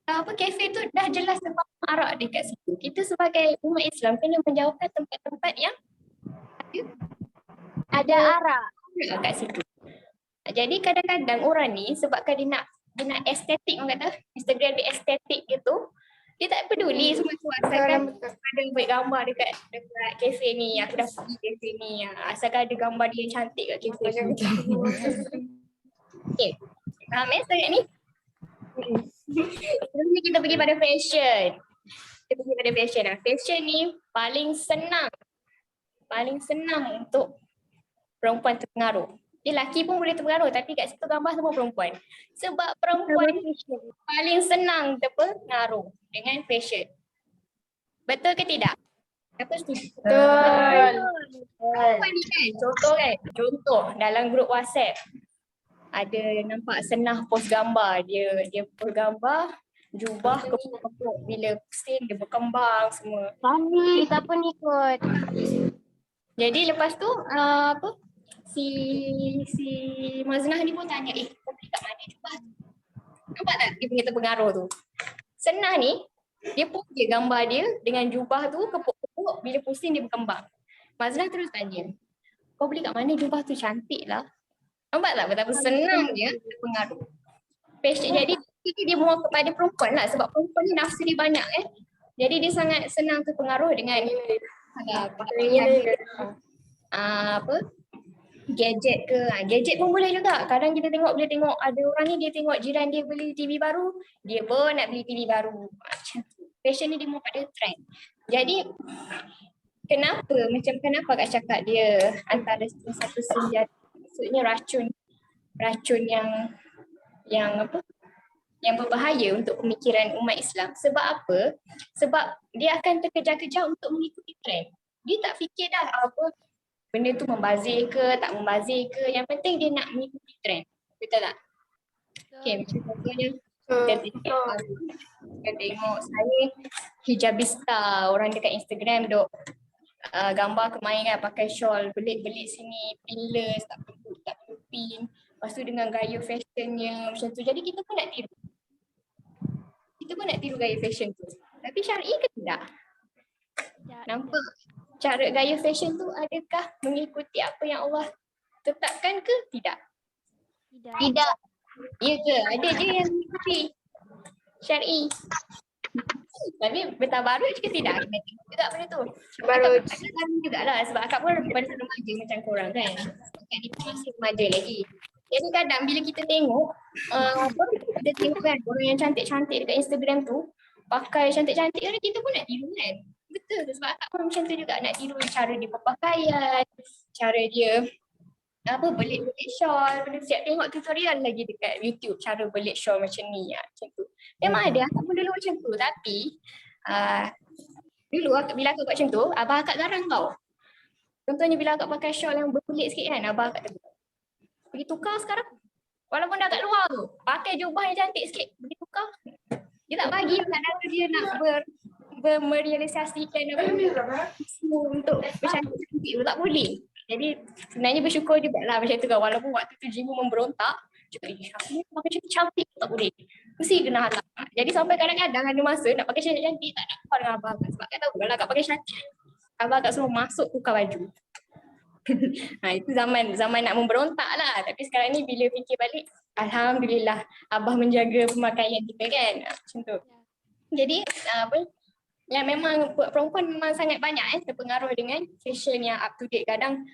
Speaker 2: Tapi kafe tu dah jelas tempat arak dekat situ. Kita sebagai umat Islam kena menjauhkan tempat-tempat yang ada arak kat situ. Jadi kadang-kadang orang ni sebabkan dia nak estetik, orang kata Instagram dia estetik gitu, dia tak peduli semua tu asalkan ada buat gambar dekat kafe ni, aku dah pergi kafe ni, asalkan ada gambar dia yang cantik kat kafe ni. Okay, faham setakat ni? Seterusnya kita pergi pada fashion. Fashion ni paling senang untuk perempuan terpengaruh. Lelaki pun boleh terpengaruh tapi kat situ gambar semua perempuan. Sebab perempuan paling senang terpengaruh dengan fashion. Betul ke tidak? Apa setuju?
Speaker 3: Betul.
Speaker 2: Perempuan ni kan, contoh dalam grup WhatsApp. Ada nampak Senah post gambar, dia post gambar jubah kepuk-kepuk, bila pusing dia berkembang semua.
Speaker 3: Kami kita pun ikut.
Speaker 2: Jadi lepas tu si Maznah ni pun tanya, kau beli kat mana jubah tu? Nampak tak dia punya terpengaruh tu? Senah ni dia post je gambar dia dengan jubah tu kepuk-kepuk, bila pusing dia berkembang. Maznah terus tanya, kau beli kat mana jubah tu, cantik lah. Nampak tak betapa senang dia terpengaruh. Fashion jadi dia more kepada perempuan lah sebab perempuan ni nafsu dia banyak Jadi dia sangat senang terpengaruh dengan gadget ke. Gadget pun boleh juga. Kadang kita boleh tengok ada orang ni dia tengok jiran dia beli TV baru, dia pun nak beli TV baru. Macam tu. Fashion ni dia more pada trend. Jadi kenapa Kak cakap dia antara satu senjata, maksudnya racun yang berbahaya untuk pemikiran umat Islam. Sebab apa? Sebab dia akan terkejar-kejar untuk mengikuti trend. Dia tak fikir dah benda tu membazir ke, tak membazir ke. Yang penting dia nak mengikuti trend. Betul tak? Okay, macam contohnya kita tengok saya hijabista, orang dekat Instagram duk gambar kemarin kan pakai shawl, belit-belit sini, pinless, tak pin. Lepas tu dengan gaya fashionnya macam tu. Jadi kita pun nak tiru. Kita pun nak tiru gaya fashion tu. Tapi syar'i ke tidak? Nampak cara gaya fashion tu adakah mengikuti apa yang Allah tetapkan ke tidak?
Speaker 3: Tidak.
Speaker 2: Ya ke? Ada je yang mengikuti syar'i. Tapi bertabarut juga tidak. Kena tengok juga benda tu.
Speaker 3: Tabarruj.
Speaker 2: Akak jugalah sebab akak pun pada remaja macam korang kan. Akak ni masih remaja lagi. Jadi kadang bila kita tengok, kita tengok kan orang yang cantik-cantik dekat Instagram tu, pakai cantik-cantik kan kita pun nak tiru kan. Betul sebab akak pun macam tu juga nak tiru cara dia berpakaian, cara dia belit-belit shawl. Benda siap tengok tutorial lagi dekat YouTube cara belit shawl macam ni macam tu. Memang ada, akak pun dulu macam tu tapi dulu bila akak buat macam tu, abang akak garang tau. Contohnya bila akak pakai shawl yang berbelit sikit kan, abang akak tegur. Pergi tukar sekarang. Walaupun dah kat luar tu, pakai jubah yang cantik sikit, pergi tukar. Dia tak bagi kadang dia nak merealisasikan untuk bercantik-cantik tu, tak boleh. Jadi sebenarnya bersyukur juga lah macam tu kan. Walaupun waktu tu jiwa memberontak, cakap aku ni pakai cantik-cantik tak boleh. Mesti kena halak. Jadi sampai kadang-kadang ada masa nak pakai cantik-cantik tak dapat dengan abang akak. Sebab kan tahu kalau akak pakai cantik, abang akak suruh masuk tukar baju. Itu zaman nak memberontak lah. Tapi sekarang ni bila fikir balik, alhamdulillah abah menjaga pemakaian kita kan. Macam tu. Jadi yang memang perempuan memang sangat banyak terpengaruh dengan fashion yang up to date. Kadang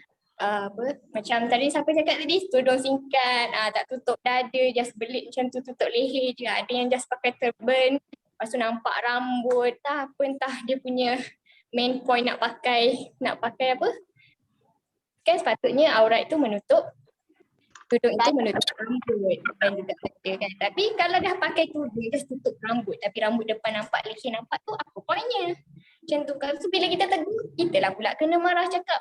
Speaker 2: macam tadi siapa cakap tadi, tudung singkat, tak tutup dada, just belit macam tu, tutup leher je. Ada yang just pakai turban, lepas tu nampak rambut, entah dia punya main point nak pakai apa. Kan sepatutnya aurat itu menutup, tudung itu menutup rambut dan juga dada kan. Tapi kalau dah pakai tudung just tutup rambut tapi rambut depan nampak, leher nampak tu apa poinnya? Macam tu kan. So bila kita tegur, kita lah pula kena marah cakap.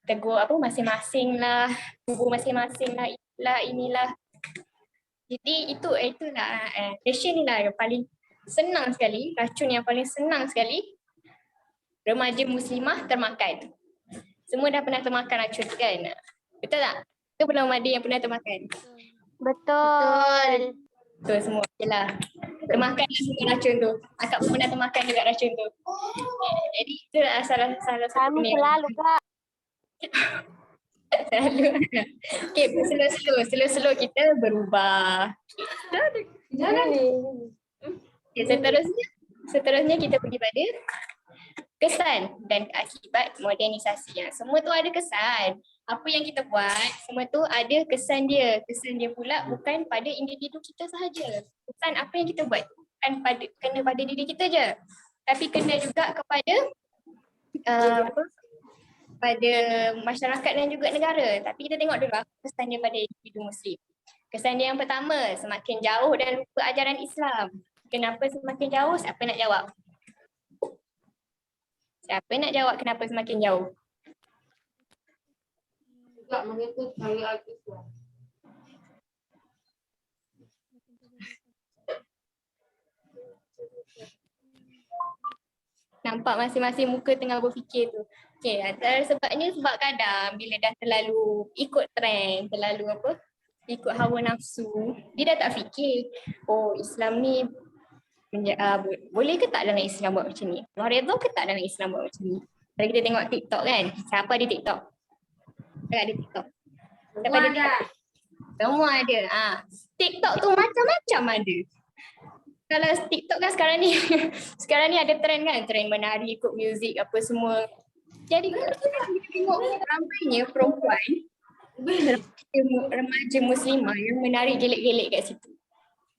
Speaker 2: Tegur masing-masing lah, tubuh masing-masing lah, inilah. Jadi itulah fashion ni lah yang paling senang sekali, racun yang paling senang sekali remaja muslimah termakan. Semua dah pernah termakan racun kan? Betul tak? Itu belum ada yang pernah termakan.
Speaker 3: Betul.
Speaker 2: Betul semua. Yelah. Termakan semua racun tu. Akak pun pernah termakan juga racun tu. Jadi itulah salah satu.
Speaker 3: Kami selalu Kak.
Speaker 2: Selalu. Okay, slow kita berubah. Okay, seterusnya kita pergi pada kesan dan akibat modernisasi. Semua tu ada kesan. Apa yang kita buat, semua tu ada kesan dia. Kesan dia pula bukan pada individu kita sahaja. Kesan apa yang kita buat bukan kena pada diri kita je. Tapi kena juga kepada pada masyarakat dan juga negara. Tapi kita tengok dulu kesan dia pada individu muslim. Kesan dia yang pertama, semakin jauh dan lupa ajaran Islam. Kenapa semakin jauh? Siapa nak jawab? Siapa nak jawab kenapa semakin jauh?
Speaker 4: Tidak mengikut syariat Islam.
Speaker 2: Nampak masing-masing muka tengah berfikir tu. Okay, antara sebabnya sebab kadang bila dah terlalu ikut trend, terlalu ikut hawa nafsu, dia dah tak fikir, oh Islam ni boleh ke tak dalam Islam buat macam ni? Redha ke tak dalam Islam buat macam ni? Kalau kita tengok TikTok kan, siapa ada TikTok? Siapa ada TikTok? Siapa ada TikTok? Semua ada. TikTok tu macam-macam ada. Kalau TikTok kan sekarang ni ada trend kan, trend menari ikut muzik apa semua. Jadi kalau kita tengok ramainya perempuan, remaja muslimah yang menari gelek-gelek kat situ.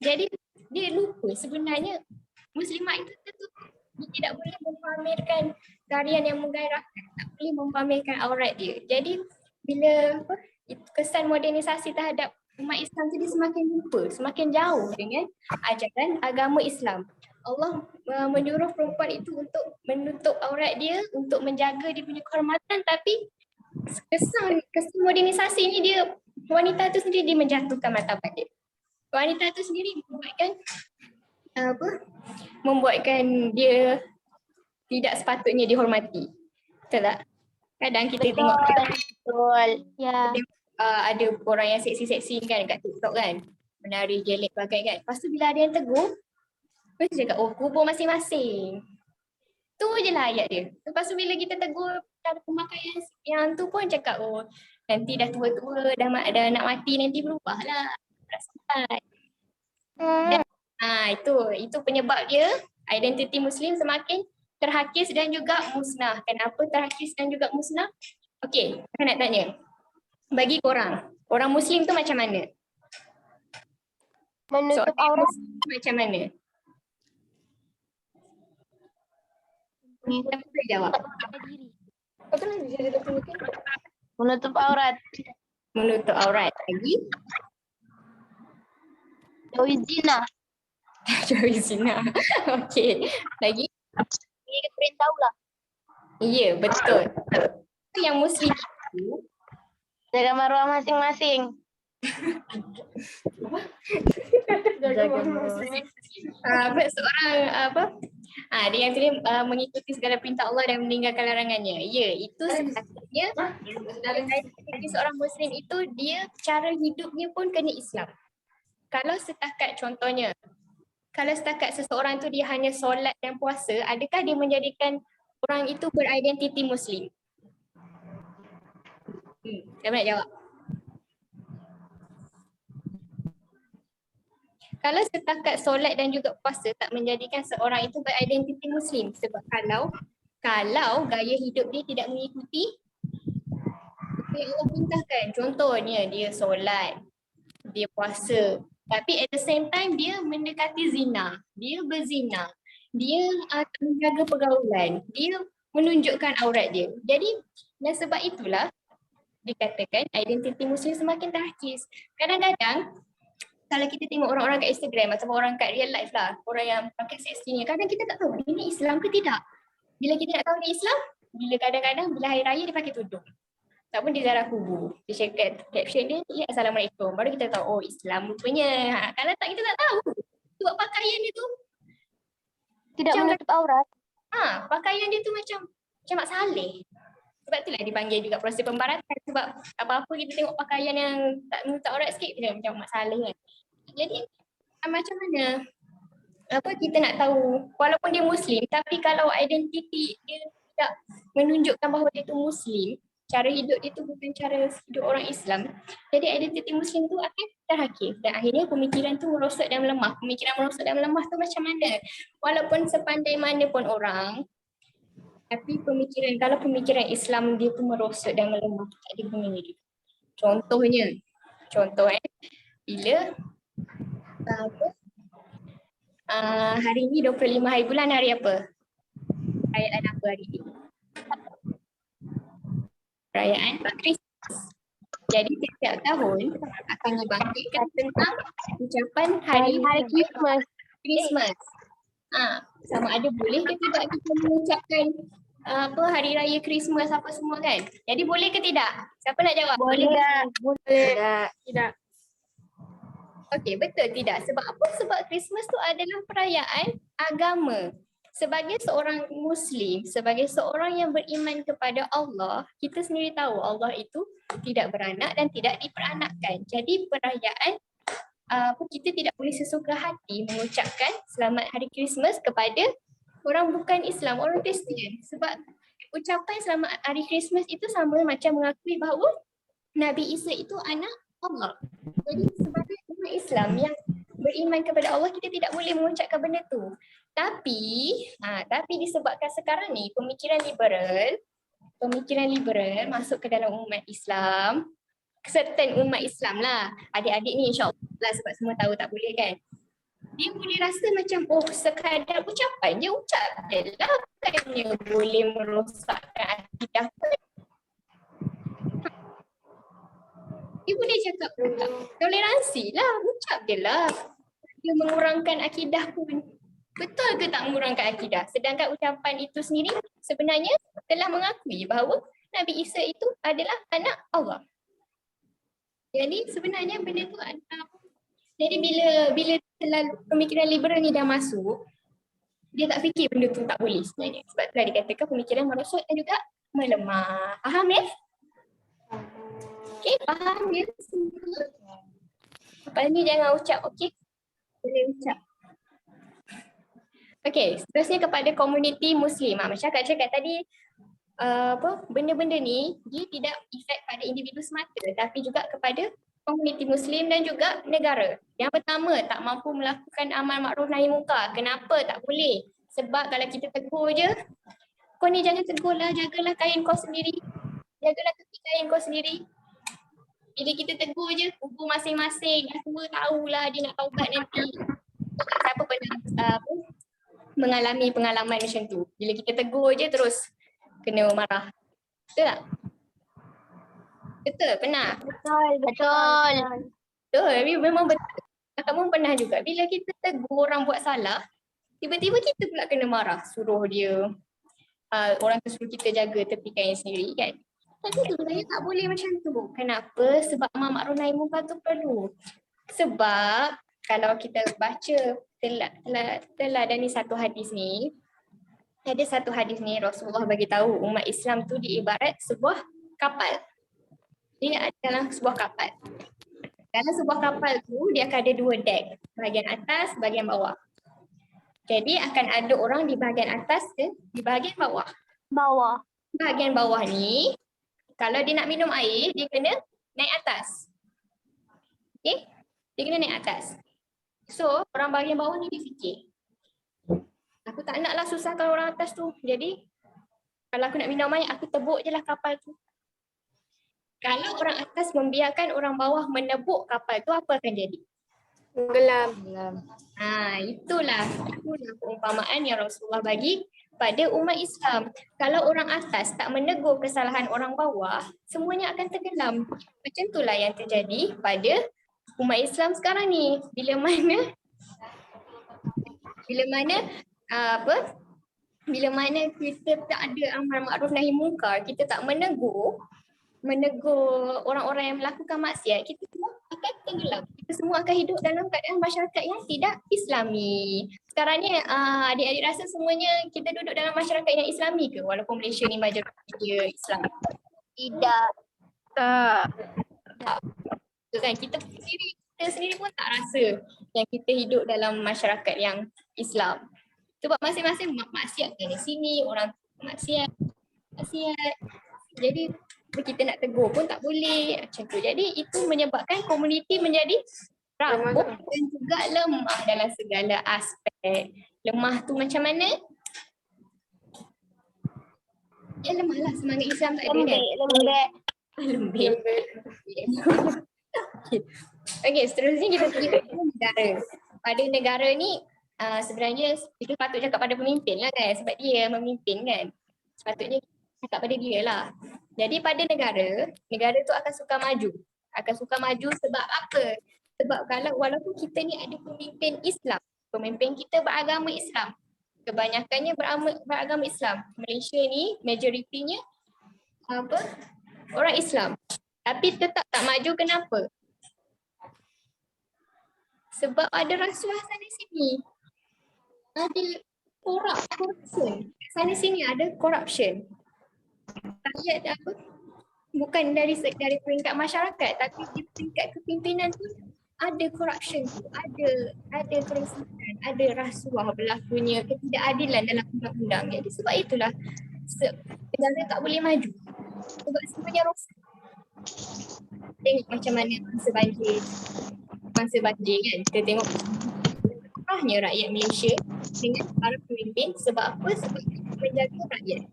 Speaker 2: Jadi dia lupa sebenarnya muslimah itu dia tidak boleh mempamerkan tarian yang menggairahkan, tak boleh mempamerkan aurat dia. Jadi bila kesan modernisasi terhadap umat Islam jadi semakin lupa, semakin jauh dengan ajaran agama Islam. Allah menyuruh perempuan itu untuk menutup aurat dia, untuk menjaga dia punya kehormatan, tapi kesan modernisasi ni dia, wanita tu sendiri dia menjatuhkan martabat dia. Wanita tu sendiri membuatkan dia tidak sepatutnya dihormati. Betul tak? Kadang kita
Speaker 3: Betul.
Speaker 2: tengok
Speaker 3: Betul. Ya.
Speaker 2: ada orang yang seksi-seksi kan kat TikTok kan. Menari jelek bagai kan. Lepas tu bila ada yang tegur, lepas tu cakap, oh kubur masing-masing. Tu je lah ayat dia. Lepas tu bila kita tegur cara pemakaian yang tu pun cakap, oh nanti dah tua-tua, dah nak mati nanti berubah lah. Dan, itu penyebab dia identiti Muslim semakin terhakis dan juga musnah. Kenapa terhakis dan juga musnah? Okey, saya nak tanya. Bagi korang, orang Muslim tu macam mana?
Speaker 3: Menutup
Speaker 2: Seorang
Speaker 3: aurat.
Speaker 2: Muslim macam mana? Siapa boleh jawab?
Speaker 3: Diri.
Speaker 5: Menutup aurat.
Speaker 2: Menutup aurat. Lagi?
Speaker 3: Jauhi zina.
Speaker 2: Jauhi zina. Okey. Lagi?
Speaker 3: Ini perintah Allah.
Speaker 2: Ya, betul. Yang Muslim itu
Speaker 5: Jaga maruah masing-masing.
Speaker 2: dia yang tadi mengikuti segala perintah Allah dan meninggalkan larangannya. Ya, itu sepatutnya bagi seorang Muslim itu dia cara hidupnya pun kena Islam. Kalau setakat seseorang tu dia hanya solat dan puasa, adakah dia menjadikan orang itu beridentiti Muslim? Siapa nak jawab? Kalau setakat solat dan juga puasa tak menjadikan seorang itu beridentiti Muslim. Sebab kalau gaya hidup dia tidak mengikuti apa yang Allah perintahkan. Contohnya dia solat, dia puasa. Tapi at the same time dia mendekati zina. Dia berzina. Dia menjaga pergaulan. Dia menunjukkan aurat dia. Jadi dan sebab itulah dikatakan identiti Muslim semakin terhakis. Kadang-kadang kalau kita tengok orang-orang kat Instagram atau orang kat real life lah, orang yang pakai seksi ni, kadang kita tak tahu dia ni Islam ke tidak. Bila kita nak tahu dia Islam, bila kadang-kadang bila hari raya dia pakai tudung. Tak pun dia ziarah kubur. Dia cakap caption dia, Assalamualaikum. Baru kita tahu, oh Islam rupanya. Kalau tak kita tak tahu. Sebab pakaian dia tu
Speaker 3: Tidak
Speaker 2: macam
Speaker 3: menutup aurat.
Speaker 2: pakaian dia tu macam Mak Saleh. Sebab itulah dipanggil juga proses pembaratan. Sebab apa-apa kita tengok pakaian yang tak menutup aurat sikit macam Mak Saleh kan. Jadi macam mana kita nak tahu walaupun dia Muslim tapi kalau identiti dia tidak menunjukkan bahawa dia tu Muslim, cara hidup dia tu bukan cara hidup orang Islam, jadi identiti Muslim tu akan terhakis dan akhirnya pemikiran tu merosot dan melemah. Pemikiran merosot dan melemah tu macam mana? Walaupun sepandai mana pun orang, tapi kalau pemikiran Islam dia tu merosot dan melemah, tak ada gunanya dia. Contoh bila hari ni 25 hari bulan hari apa? Perayaan apa hari ni? Perayaan Christmas. Jadi setiap tahun akan dibangkitkan tentang ucapan hari Christmas. Sama ada boleh ke tidak kita mengucapkan hari raya Christmas apa semua kan? Jadi boleh ke tidak? Siapa nak jawab?
Speaker 3: Boleh.
Speaker 5: Tidak.
Speaker 2: Okey, betul tidak? Sebab apa? Sebab Christmas tu adalah perayaan agama. Sebagai seorang Muslim, sebagai seorang yang beriman kepada Allah, kita sendiri tahu Allah itu tidak beranak dan tidak diperanakkan. Jadi perayaan kita tidak boleh sesuka hati mengucapkan selamat hari Christmas kepada orang bukan Islam, orang Kristian. Sebab ucapan selamat hari Christmas itu sama macam mengakui bahawa Nabi Isa itu anak Allah. Jadi sebagai umat Islam yang beriman kepada Allah, kita tidak boleh mengucapkan benda tu. Tapi disebabkan sekarang ni pemikiran liberal masuk ke dalam umat Islam, certain umat Islam lah, adik-adik ni insyaAllah sebab semua tahu tak boleh kan. Dia boleh rasa macam sekadar ucapan je, ucap je lah, bukannya boleh merosakkan akidah pun. Dia boleh cakap toleransi lah, ucap je lah. Dia mengurangkan akidah pun. Betul ke tak mengurangkan akidah? Sedangkan ucapan itu sendiri sebenarnya telah mengakui bahawa Nabi Isa itu adalah anak Allah. Jadi sebenarnya benda tu jadi bila terlalu pemikiran liberal ni dah masuk, dia tak fikir benda tu tak boleh sebenarnya. Sebab telah dikatakan pemikiran merosot dan juga melemah. Faham ya? Okey, faham ya? Lepas ni jangan ucap, okey? Boleh ucap. Okey, seterusnya kepada komuniti Muslim. Macam Kak cakap tadi, benda-benda ni dia tidak efek pada individu semata tapi juga kepada komuniti Muslim dan juga negara. Yang pertama, tak mampu melakukan amal makruf nahi munkar. Kenapa tak boleh? Sebab kalau kita tegur je, kau ni jangan tegur lah, jagalah kain kau sendiri. Jagalah tepi kain kau sendiri. Bila kita tegur je, kubur masing-masing. Dah semua tahulah dia nak taubat nanti. Siapa pernah mengalami pengalaman macam tu? Bila kita tegur je terus kena marah. Betul tak? Betul, pernah?
Speaker 5: Betul.
Speaker 2: Betul, memang betul. Kamu pernah juga bila kita tegur orang buat salah, tiba-tiba kita pula kena marah. Suruh dia, orang tu suruh kita jaga tepi kain sendiri kan. Tapi sebenarnya tak boleh macam tu. Kenapa? Sebab amal makruf nahi munkar tu perlu. Sebab kalau kita baca teladani satu hadis ni, ada satu hadis ni Rasulullah bagi tahu umat Islam tu diibarat sebuah kapal. Dia adalah sebuah kapal. Dalam sebuah kapal tu dia akan ada dua deck, bahagian atas, bahagian bawah. Jadi akan ada orang di bahagian atas dan di bahagian bawah.
Speaker 3: Bawah.
Speaker 2: Bahagian bawah ni kalau dia nak minum air dia kena naik atas. Okey? Dia kena naik atas. So orang bahagian bawah ni dia fikir, aku tak naklah susahkan orang atas tu. Jadi kalau aku nak minum air aku tebuk je lah kapal tu. Kalau orang atas membiarkan orang bawah menebuk kapal tu, apa akan jadi?
Speaker 5: Tenggelam.
Speaker 2: Itulah perumpamaan yang Rasulullah bagi pada umat Islam. Kalau orang atas tak menegur kesalahan orang bawah, semuanya akan tenggelam. Macam itulah yang terjadi pada umat Islam sekarang ni. Bila mana kita tak ada amal makruf nahi munkar, kita tak menegur orang-orang yang melakukan maksiat, kita semua akan tenggelam. Kita semua akan hidup dalam keadaan masyarakat yang tidak Islami. Sekarang ni adik-adik rasa semuanya kita duduk dalam masyarakat yang Islami ke? Walaupun Malaysia ni majoriti dia Islam.
Speaker 3: Tidak.
Speaker 2: Betul kan? Kita sendiri pun tak rasa yang kita hidup dalam masyarakat yang Islam. Sebab masing-masing maksiat di sini, orang maksiat. Jadi kita nak tegur pun tak boleh macam tu. Jadi itu menyebabkan komuniti menjadi rapuh dan juga lemah dalam segala aspek. Lemah tu macam mana? Ya lemahlah, semangat Islam tak ada kan? Lembik. Okey, seterusnya kita pergi ke negara. Pada negara ni sebenarnya kita patut cakap pada pemimpin lah kan, sebab dia memimpin kan. Sepatutnya cakap pada dia lah. Jadi pada negara tu akan suka maju. Sebab apa? Sebab walaupun kita ni ada pemimpin Islam, pemimpin kita beragama Islam, kebanyakannya beragama Islam. Malaysia ni majoritinya orang Islam. Tapi tetap tak maju, kenapa? Sebab ada rasuah sana sini. Ada corruption. Sana sini ada corruption. Rakyat bukan dari peringkat masyarakat, tapi di peringkat kepimpinan tu ada corruption tu, ada kerosakan, ada rasuah berlakunya, ketidakadilan dalam undang-undang. Jadi sebab itulah negara tak boleh maju. Sebab semuanya rosak. Tengok macam mana masa banjir kan, kita tengok marahnya rakyat Malaysia dengan para pemimpin. Sebab apa? Sebab menjaga rakyat.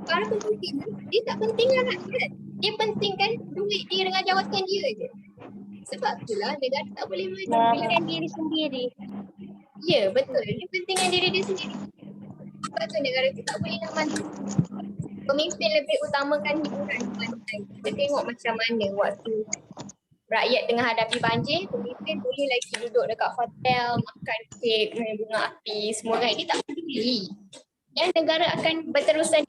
Speaker 2: Para pemimpin dia tak pentingkan rakyat, dia pentingkan duit dia dengan jawatan dia je. Sebab itulah negara tak boleh maju.
Speaker 3: Pentingkan diri sendiri.
Speaker 2: Ya betul, dia pentingkan diri dia sendiri. Sebab tu negara tu tak boleh nak maju. Pemimpin lebih utamakan hiburan dibandingkan. Kita tengok macam mana waktu rakyat tengah hadapi banjir, pemimpin boleh lagi duduk dekat hotel, makan kek, main bunga api, semua kan. Dia tak peduli. Dan negara akan berterusan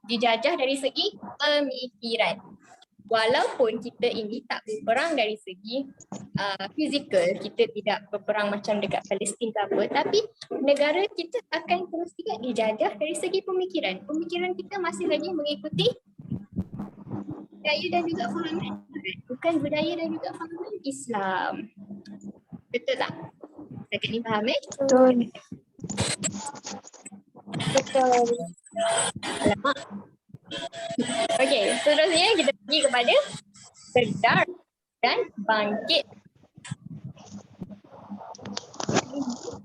Speaker 2: dijajah dari segi pemikiran. walaupun kita ini tak berperang dari segi fizikal, kita tidak berperang macam dekat Palestin ke apa, tapi negara kita akan terus juga dijajah dari segi pemikiran. Pemikiran kita masih lagi mengikuti budaya dan juga fahaman, bukan budaya dan juga fahaman Islam. Betul tak? Setakat ni faham
Speaker 5: Betul.
Speaker 2: Betul. Alamak. Okey, seterusnya kita pergi kepada sedar dan bangkit.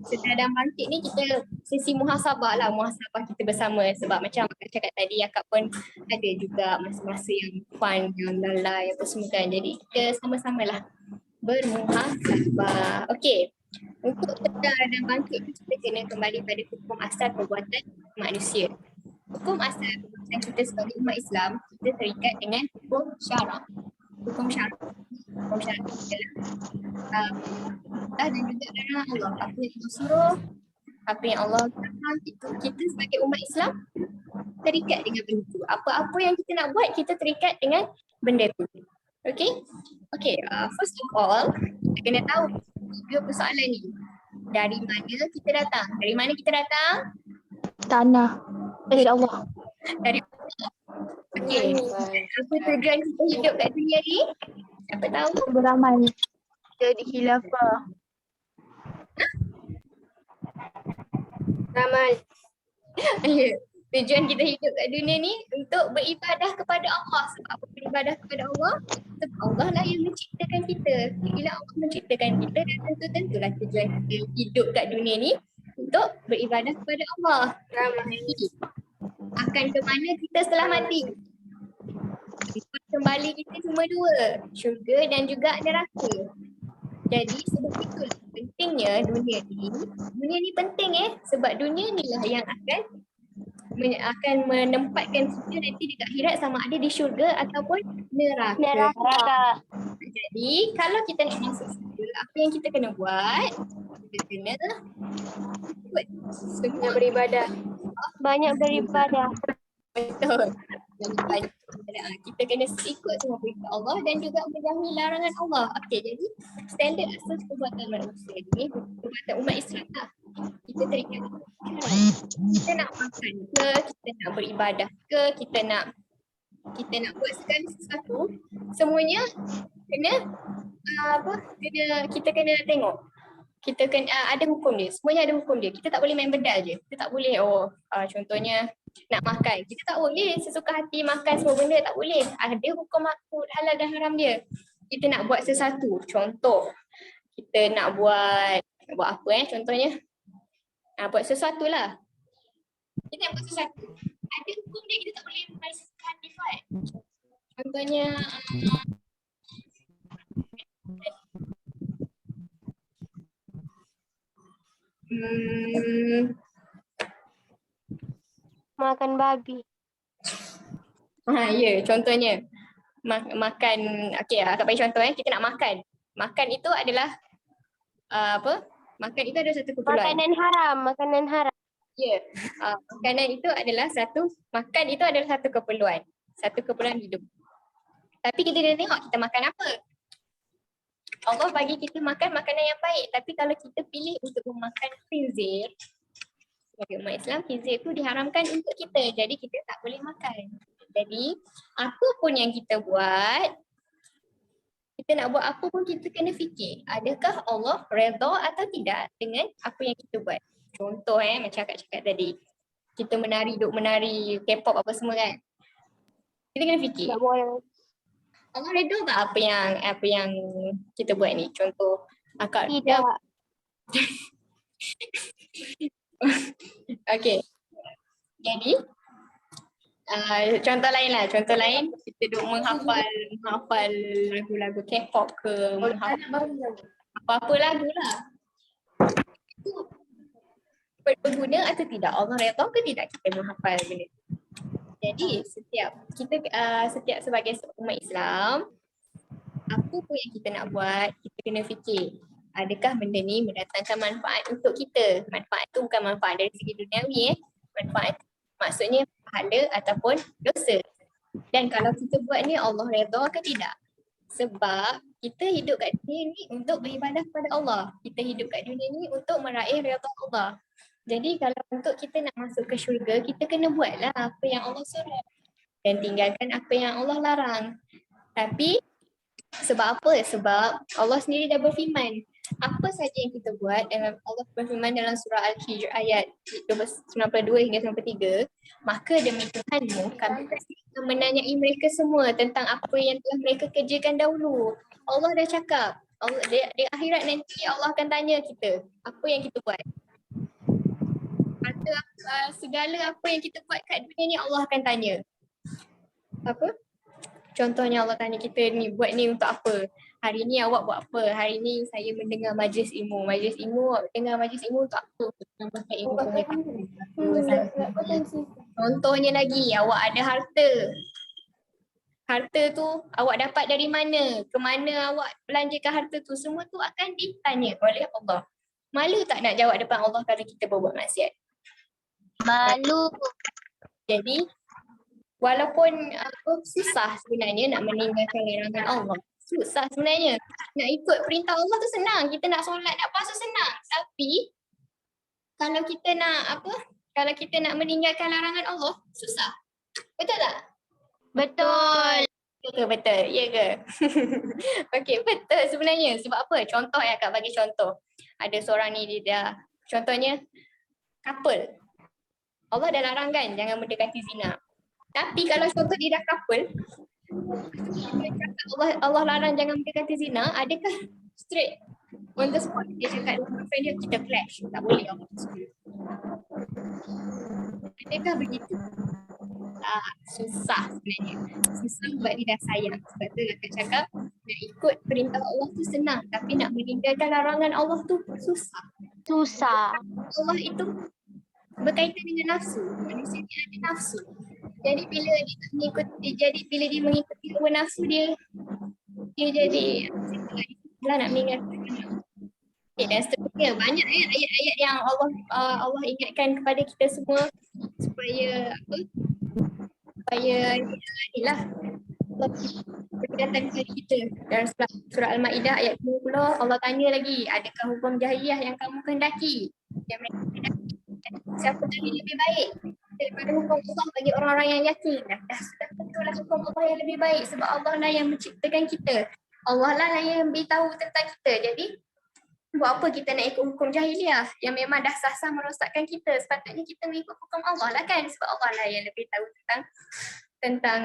Speaker 2: Sedar dan bangkit ni kita sesi muhasabah lah, muhasabah kita bersama, sebab macam Akak cakap tadi, Akak pun ada juga masa-masa yang fun, yang lalai apa semua kan. Jadi kita sama-sama lah bermuhasabah. Okey, untuk sedar dan bangkit ni kita kena kembali pada hukum asal perbuatan manusia. Hukum asal perbuatan kita sebagai umat Islam, kita terikat dengan hukum syarak. Hukum syarak. Hukum syarak adalah dan juga arahan Allah. Apa yang Allah suruh, apa yang Allah larang, itu kita sebagai umat Islam terikat dengan benda tu. Apa-apa yang kita nak buat, kita terikat dengan benda tu. Okay? Okay, first of all, kita kena tahu tiga persoalan ni. Dari mana kita datang? Dari mana kita datang?
Speaker 5: Tanah. InsyaAllah.
Speaker 2: Dari Allah. Okay. Apa tujuan kita hidup kat dunia ni? Siapa tahu?
Speaker 5: Beramal. Jadi khilafah. Beramal.
Speaker 2: Ya. Tujuan kita hidup kat dunia ni untuk beribadah kepada Allah. Sebab apa beribadah kepada Allah? Sebab Allah lah yang menciptakan kita. Bila Allah menciptakan kita, dan tentu-tentulah tujuan kita hidup kat dunia ni untuk beribadah kepada Allah. Akan ke mana kita setelah mati? Tempat kembali kita cuma dua, syurga dan juga neraka. Jadi sebab itulah pentingnya dunia ni. Dunia ni penting sebab dunia ni lah yang akan menempatkan kita nanti dekat akhirat, sama ada di syurga ataupun neraka. Jadi kalau kita nak masuk syurga, apa yang kita kena buat? Kita kena buat semua
Speaker 5: Beribadah. Banyak beribadah.
Speaker 2: betul. Kita kena ikut semua perintah Allah dan juga menjauhi larangan Allah. Okey, jadi standard asas perbuatan manusia ni, perbuatan umat Islam lah. Kita terikat. Kita nak makan ke, kita nak beribadah ke, kita nak buat segala sesuatu, semuanya kena kita kena tengok. Kita kena ada hukum dia. Semuanya ada hukum dia. Kita tak boleh main bedal je. Kita tak boleh contohnya nak makan. Kita tak boleh sesuka hati makan semua benda, tak boleh. Ada hukum halal dan haram dia. Kita nak buat sesuatu. Contoh, kita nak buat apa contohnya? Buat sesuatu lah. Kita nak buat sesuatu. Ada hukum dia, kita tak boleh main sesuka hati buat. Contohnya
Speaker 5: Makan babi.
Speaker 2: Ya, contohnya makan. Okey, Akak bagi contoh kita nak makan. Makan itu adalah Makan itu adalah satu keperluan.
Speaker 5: Makanan haram.
Speaker 2: Ya. Makanan itu adalah makan itu adalah satu keperluan. Satu keperluan hidup. Tapi kita kena tengok kita makan apa. Allah bagi kita makan makanan yang baik. Tapi kalau kita pilih untuk memakan khinzir, sebagai umat Islam, khinzir itu diharamkan untuk kita. Jadi kita tak boleh makan. Jadi apa pun yang kita buat, kita nak buat apa pun kita kena fikir. Adakah Allah redha atau tidak dengan apa yang kita buat. Contoh macam Kak cakap tadi. Kita menari K-pop apa semua kan. Kita kena fikir.
Speaker 5: Tak boleh.
Speaker 2: Allah redha tak apa yang kita buat ni? Contoh Akak
Speaker 5: Tidak.
Speaker 2: Okey. Jadi contoh lain lah. Contoh lain kita duk menghafal lagu-lagu K-pop ke, menghafal apa-apa lagu lah. Itu berguna atau tidak? Allah redha ke tidak kita menghafal benda tu? Jadi setiap sebagai umat Islam, apa pun yang kita nak buat, kita kena fikir, adakah benda ni mendatangkan manfaat untuk kita? Manfaat tu bukan manfaat dari segi duniawi Manfaat maksudnya pahala ataupun dosa. Dan kalau kita buat ni Allah redha ke tidak? Sebab kita hidup kat dunia ni untuk beribadah kepada Allah. Kita hidup kat dunia ni untuk meraih redha Allah. Jadi kalau untuk kita nak masuk ke syurga, kita kena buatlah apa yang Allah suruh dan tinggalkan apa yang Allah larang. Tapi sebab apa? Sebab Allah sendiri dah berfirman, apa saja yang kita buat, dalam Allah berfirman dalam surah Al-Hijr ayat 92 hingga 93, maka demi Tuhanmu kami pasti akan menanyai mereka semua tentang apa yang telah mereka kerjakan dahulu. Allah dah cakap, Allah, di akhirat nanti Allah akan tanya kita apa yang kita buat. Segala apa yang kita buat kat dunia ni Allah akan tanya. Apa? Contohnya Allah tanya kita ni buat ni untuk apa? Hari ni awak buat apa? Hari ni saya mendengar majlis ilmu. Majlis ilmu, awak dengar majlis ilmu untuk apa? Untuk menambahkan ilmu pengetahuan. Contohnya lagi, awak ada harta. Harta tu awak dapat dari mana? Ke mana awak belanjakan harta tu? Semua tu akan ditanya oleh Allah. Malu tak nak jawab depan Allah kalau kita berbuat maksiat?
Speaker 3: Malu.
Speaker 2: Jadi walaupun susah sebenarnya nak meninggalkan larangan Allah. Susah sebenarnya. Nak ikut perintah Allah tu senang. Kita nak solat, nak puasa senang. Tapi kalau kita nak kalau kita nak meninggalkan larangan Allah, susah. Betul tak?
Speaker 3: Betul.
Speaker 2: Betul. Ya ke? Okey, betul sebenarnya. Sebab apa? Contoh Kak bagi contoh. Ada seorang ni dia dah, contohnya couple. Allah dah larang kan jangan mendekati zina. Tapi kalau contoh dia dah couple, Allah larang jangan mendekati zina, adakah straight on the spot dia cakap dengan friend dia kita clash? Tak boleh Allah suruh. Adakah begitu? Susah sebenarnya. Susah sebab dia dah sayang. Sebab tu Kak cakap nak ikut perintah Allah tu senang, tapi nak meninggalkan larangan Allah tu susah.
Speaker 3: Susah.
Speaker 2: Allah itu berkaitan dengan nafsu. Manusia ni ada nafsu. Jadi bila dia mengikuti hawa nafsu dia jadi nak meninggalkan. Okay, dan seterusnya banyak ayat-ayat yang Allah ingatkan kepada kita semua supaya inilah berdekatan kepada kita. Dalam surah Al-Maidah ayat 20 Allah tanya lagi, adakah hukum jahiliyah yang kamu kehendaki? Yang mereka kehendaki. Siapa yang lebih baik daripada hukum Allah bagi orang-orang yang yakin? Dah sudah tentulah hukum Allah yang lebih baik sebab Allah lah yang menciptakan kita. Allah lah yang beritahu tentang kita. Jadi buat apa kita nak ikut hukum jahiliyah yang memang dah sah-sah merosakkan kita? Sepatutnya kita mengikut hukum Allah lah kan, sebab Allah lah yang lebih tahu tentang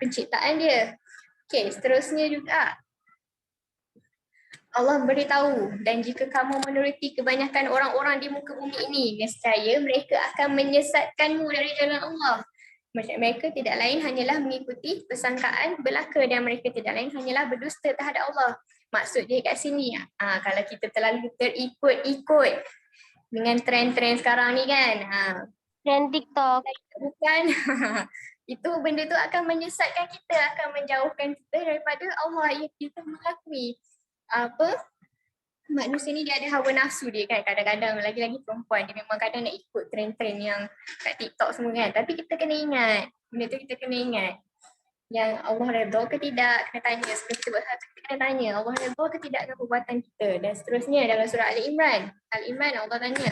Speaker 2: penciptaan dia. Okey, seterusnya juga Allah beritahu, dan jika kamu menuruti kebanyakan orang-orang di muka bumi ini, nescaya mereka akan menyesatkanmu dari jalan Allah. Mereka tidak lain hanyalah mengikuti persangkaan belaka dan mereka tidak lain hanyalah berdusta terhadap Allah. Maksud dia kat sini, kalau kita terlalu terikut-ikut dengan trend-trend sekarang ni kan,
Speaker 5: Trend TikTok.
Speaker 2: bukan, itu benda tu akan menyesatkan kita, akan menjauhkan kita daripada Allah yang kita mengakui. Manusia ni dia ada hawa nafsu dia kan, kadang-kadang lagi-lagi perempuan dia memang kadang nak ikut trend-trend yang kat TikTok semua kan, tapi kita kena ingat, benda tu kita kena ingat yang Allah redha ke tidak, kena tanya sebelum kita buat satu, kita kena tanya Allah redha ke tidak dengan perbuatan kita. Dan seterusnya dalam surah Al-Imran Allah tanya,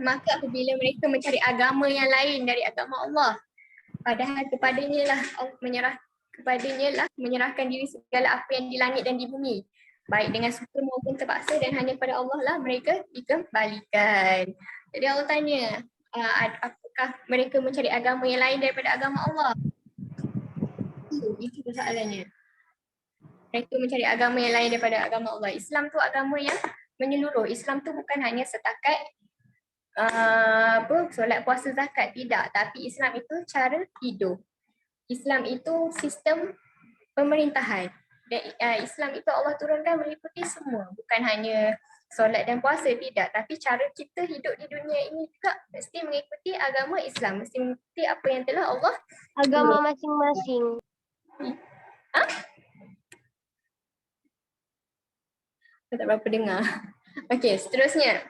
Speaker 2: maka apabila mereka mencari agama yang lain dari agama Allah, padahal kepadanya lah menyerahkan diri segala apa yang di langit dan di bumi, baik dengan suka maupun terpaksa, dan hanya pada Allah lah mereka dikembalikan. Jadi Allah tanya, apakah mereka mencari agama yang lain daripada agama Allah? Itu persoalannya. Mereka mencari agama yang lain daripada agama Allah. Islam tu agama yang menyeluruh. Islam tu bukan hanya setakat solat, puasa, zakat, tidak. Tapi Islam itu cara hidup. Islam itu sistem pemerintahan. Dan Islam itu Allah turunkan meliputi semua, bukan hanya solat dan puasa, tidak, tapi cara kita hidup di dunia ini juga mesti mengikuti agama Islam, mesti mengikuti apa yang telah Allah
Speaker 5: Agama masing-masing.
Speaker 2: Saya tak berapa dengar. Okey, seterusnya.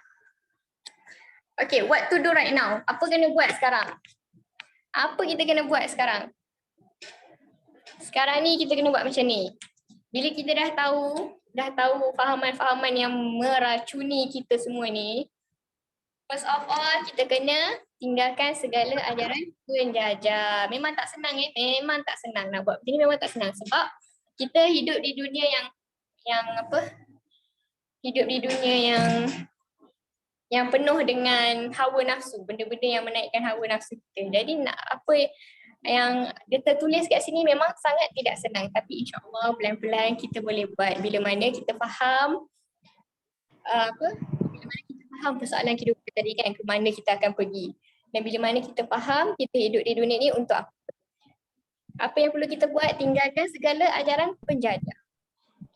Speaker 2: Okey, what to do right now? Apa kena buat sekarang? Apa kita kena buat sekarang? Sekarang ni kita kena buat macam ni. Bila kita dah tahu fahaman-fahaman yang meracuni kita semua ni, first of all kita kena tinggalkan segala ajaran penjajah. Memang tak senang memang tak senang nak buat begini, memang tak senang sebab kita hidup di dunia yang apa? Hidup di dunia yang penuh dengan hawa nafsu, benda-benda yang menaikkan hawa nafsu kita. Jadi nak apa yang dia tertulis kat sini memang sangat tidak senang, tapi insya-Allah pelan-pelan kita boleh buat bila mana kita faham bila mana kita faham persoalan kehidupan tadi kan, ke mana kita akan pergi. Dan bila mana kita faham kita hidup di dunia ni untuk apa. Apa yang perlu kita buat, tinggalkan segala ajaran penjajah.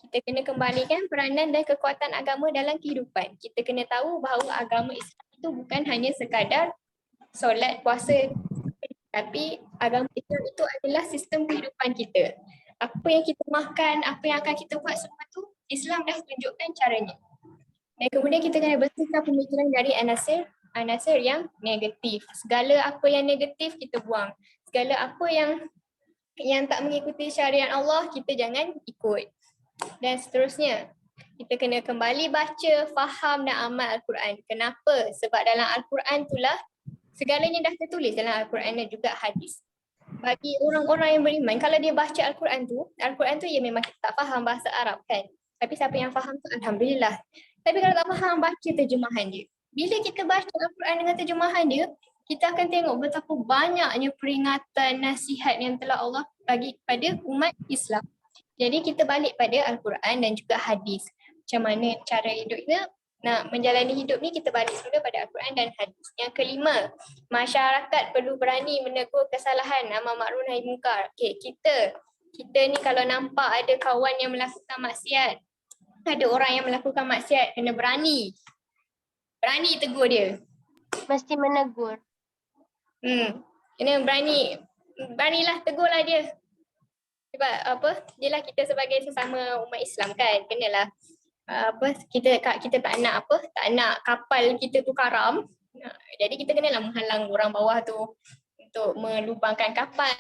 Speaker 2: Kita kena kembalikan peranan dan kekuatan agama dalam kehidupan. Kita kena tahu bahawa agama Islam itu bukan hanya sekadar solat, puasa, tapi agama Islam itu adalah sistem kehidupan kita. Apa yang kita makan, apa yang akan kita buat semua tu, Islam dah tunjukkan caranya. Dan kemudian kita kena bersihkan pemikiran dari anasir yang negatif. Segala apa yang negatif kita buang. Segala apa yang tak mengikuti syariat Allah, kita jangan ikut. Dan seterusnya, kita kena kembali baca, faham dan amal Al-Quran. Kenapa? Sebab dalam Al-Quran itulah segalanya dah tertulis dalam Al-Quran dan juga hadis. Bagi orang-orang yang beriman, kalau dia baca Al-Quran tu ya memang kita tak faham bahasa Arab kan. Tapi siapa yang faham tu Alhamdulillah. Tapi kalau tak faham, baca terjemahan dia. Bila kita baca Al-Quran dengan terjemahan dia, kita akan tengok betapa banyaknya peringatan, nasihat yang telah Allah bagi kepada umat Islam. Jadi kita balik pada Al-Quran dan juga hadis. Macam mana cara hidupnya, nak menjalani hidup ni kita balik semula pada Al-Quran dan hadis. Yang kelima, masyarakat perlu berani menegur kesalahan, amar ma'ruf nahi munkar. Okay, kita ni kalau nampak ada kawan yang melakukan maksiat, ada orang yang melakukan maksiat, kena berani tegur dia.
Speaker 5: Mesti menegur.
Speaker 2: Kena beranilah tegurlah dia. Sebab apa? Yelah kita sebagai sesama umat Islam kan, kenalah kita tak nak kapal kita tu karam. Jadi kita kenalah menghalang orang bawah tu untuk melubangkan kapal.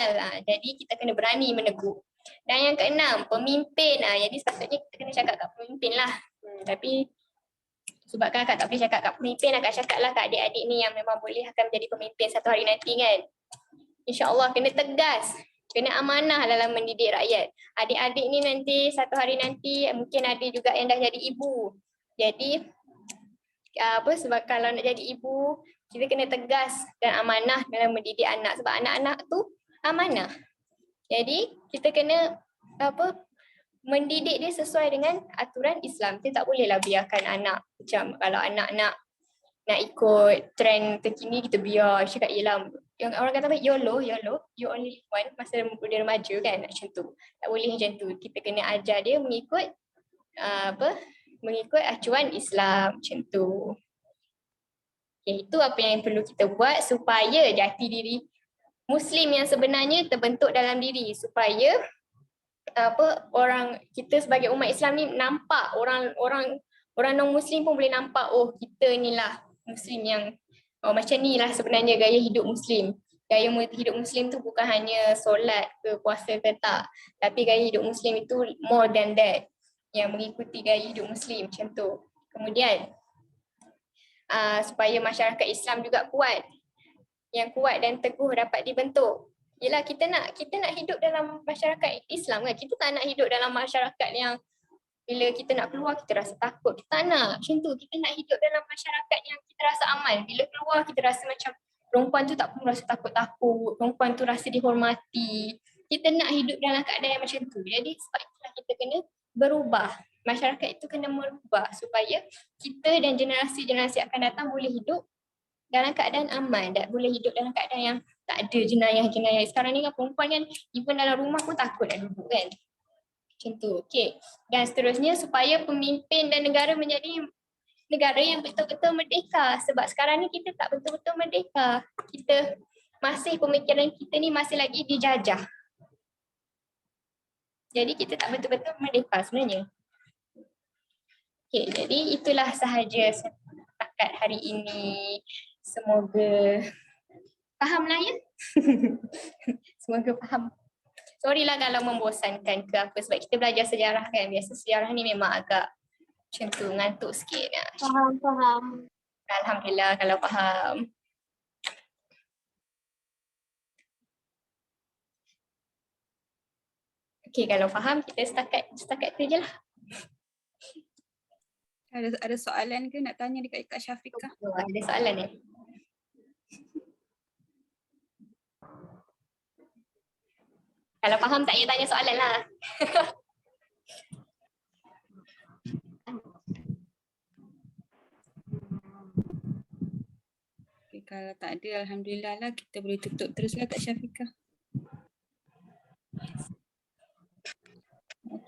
Speaker 2: Jadi kita kena berani menegur. Dan yang keenam, pemimpin. Jadi sepatutnya kita kena cakap kat pemimpin lah. Tapi sebab kan akak tak boleh cakap kat pemimpin, akak cakap lah kat adik-adik ni yang memang boleh akan menjadi pemimpin satu hari nanti kan. InsyaAllah kena tegas, kena amanah dalam mendidik rakyat. Adik-adik ni nanti satu hari nanti mungkin ada juga yang dah jadi ibu. Jadi sebab kalau nak jadi ibu, kita kena tegas dan amanah dalam mendidik anak. Sebab anak-anak tu amanah. Jadi kita kena mendidik dia sesuai dengan aturan Islam. Kita tak bolehlah biarkan anak macam kalau anak nak ikut trend terkini kita biar cakap yelah yang orang kata YOLO, you only live one, masa dia remaja kan macam tu. Tak boleh macam tu. Kita kena ajar dia mengikut mengikut acuan Islam macam tu. Okay, itu apa yang perlu kita buat supaya jati diri Muslim yang sebenarnya terbentuk dalam diri, supaya orang kita sebagai umat Islam ni nampak orang non Muslim pun boleh nampak kita ni lah Muslim yang macam ni lah sebenarnya gaya hidup Muslim. Gaya hidup Muslim tu bukan hanya solat ke puasa ke tak, tapi gaya hidup Muslim itu more than that, yang mengikuti gaya hidup Muslim macam tu. Kemudian supaya masyarakat Islam juga kuat, yang kuat dan teguh dapat dibentuk. Yelah kita nak hidup dalam masyarakat Islam kan. Kita tak nak hidup dalam masyarakat yang bila kita nak keluar kita rasa takut. Kita tak nak macam tu. Kita nak hidup dalam masyarakat yang kita rasa aman. Bila keluar kita rasa macam perempuan tu tak perlu rasa takut-takut. Perempuan tu rasa dihormati. Kita nak hidup dalam keadaan yang macam tu. Jadi sebab itulah kita kena berubah. Masyarakat itu kena merubah supaya kita dan generasi-generasi akan datang boleh hidup dalam keadaan aman, tak boleh hidup dalam keadaan yang tak ada jenayah-jenayah. Sekarang ni kan perempuan kan, even dalam rumah pun takut nak duduk kan. Macam tu, okay. Dan seterusnya supaya pemimpin dan negara menjadi negara yang betul-betul merdeka. Sebab sekarang ni kita tak betul-betul merdeka. Kita masih, pemikiran kita ni masih lagi dijajah. Jadi kita tak betul-betul merdeka sebenarnya. Okay, jadi itulah sahaja setakat hari ini. Semoga faham lah ya. Semoga faham. Sorry lah kalau membosankan ke apa, sebab kita belajar sejarah kan. Biasa sejarah ni memang agak macam tu, ngantuk sikit.
Speaker 3: Faham.
Speaker 2: Alhamdulillah kalau faham. Okay, kalau faham kita setakat tu je lah.
Speaker 1: Ada soalan ke nak tanya dekat Kak Syafiqah?
Speaker 2: Ada soalan ni? Kalau faham tak payah tanya soalan lah.
Speaker 1: Okay, kalau tak ada, alhamdulillah lah, kita boleh tutup teruslah Kak Syafiqah.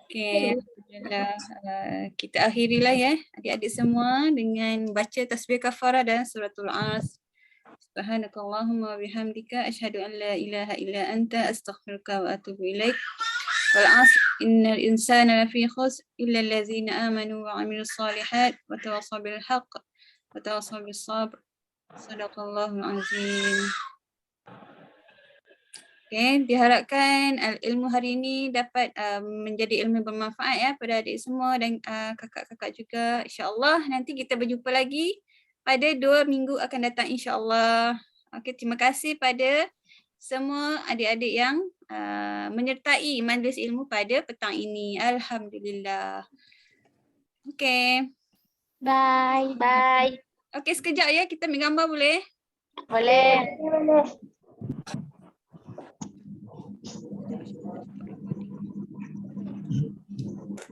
Speaker 1: Okay, alhamdulillah. Kita akhirilah ya adik-adik semua dengan baca tasbih kafarah dan suratul As. Subhanakallahumma wa bihamdika asyhadu an la ilaha illa anta astaghfiruka wa atubu ilaik. Wal 'asr innal insana lafi khusr illa allazina amanu wa 'amilus solihat wa tawassaw bil haqq wa tawassaw bis sabr. Shadaqallahul azim. Okay, diharapkan ilmu hari ini dapat menjadi ilmu yang bermanfaat ya pada adik semua dan kakak-kakak juga. InsyaAllah nanti kita berjumpa lagi pada 2 minggu akan datang insyaAllah. Okay, terima kasih pada semua adik-adik yang menyertai majlis ilmu pada petang ini. Alhamdulillah. Okay.
Speaker 3: Bye.
Speaker 1: Okay, sekejap ya, kita ambil gambar boleh?
Speaker 3: Boleh.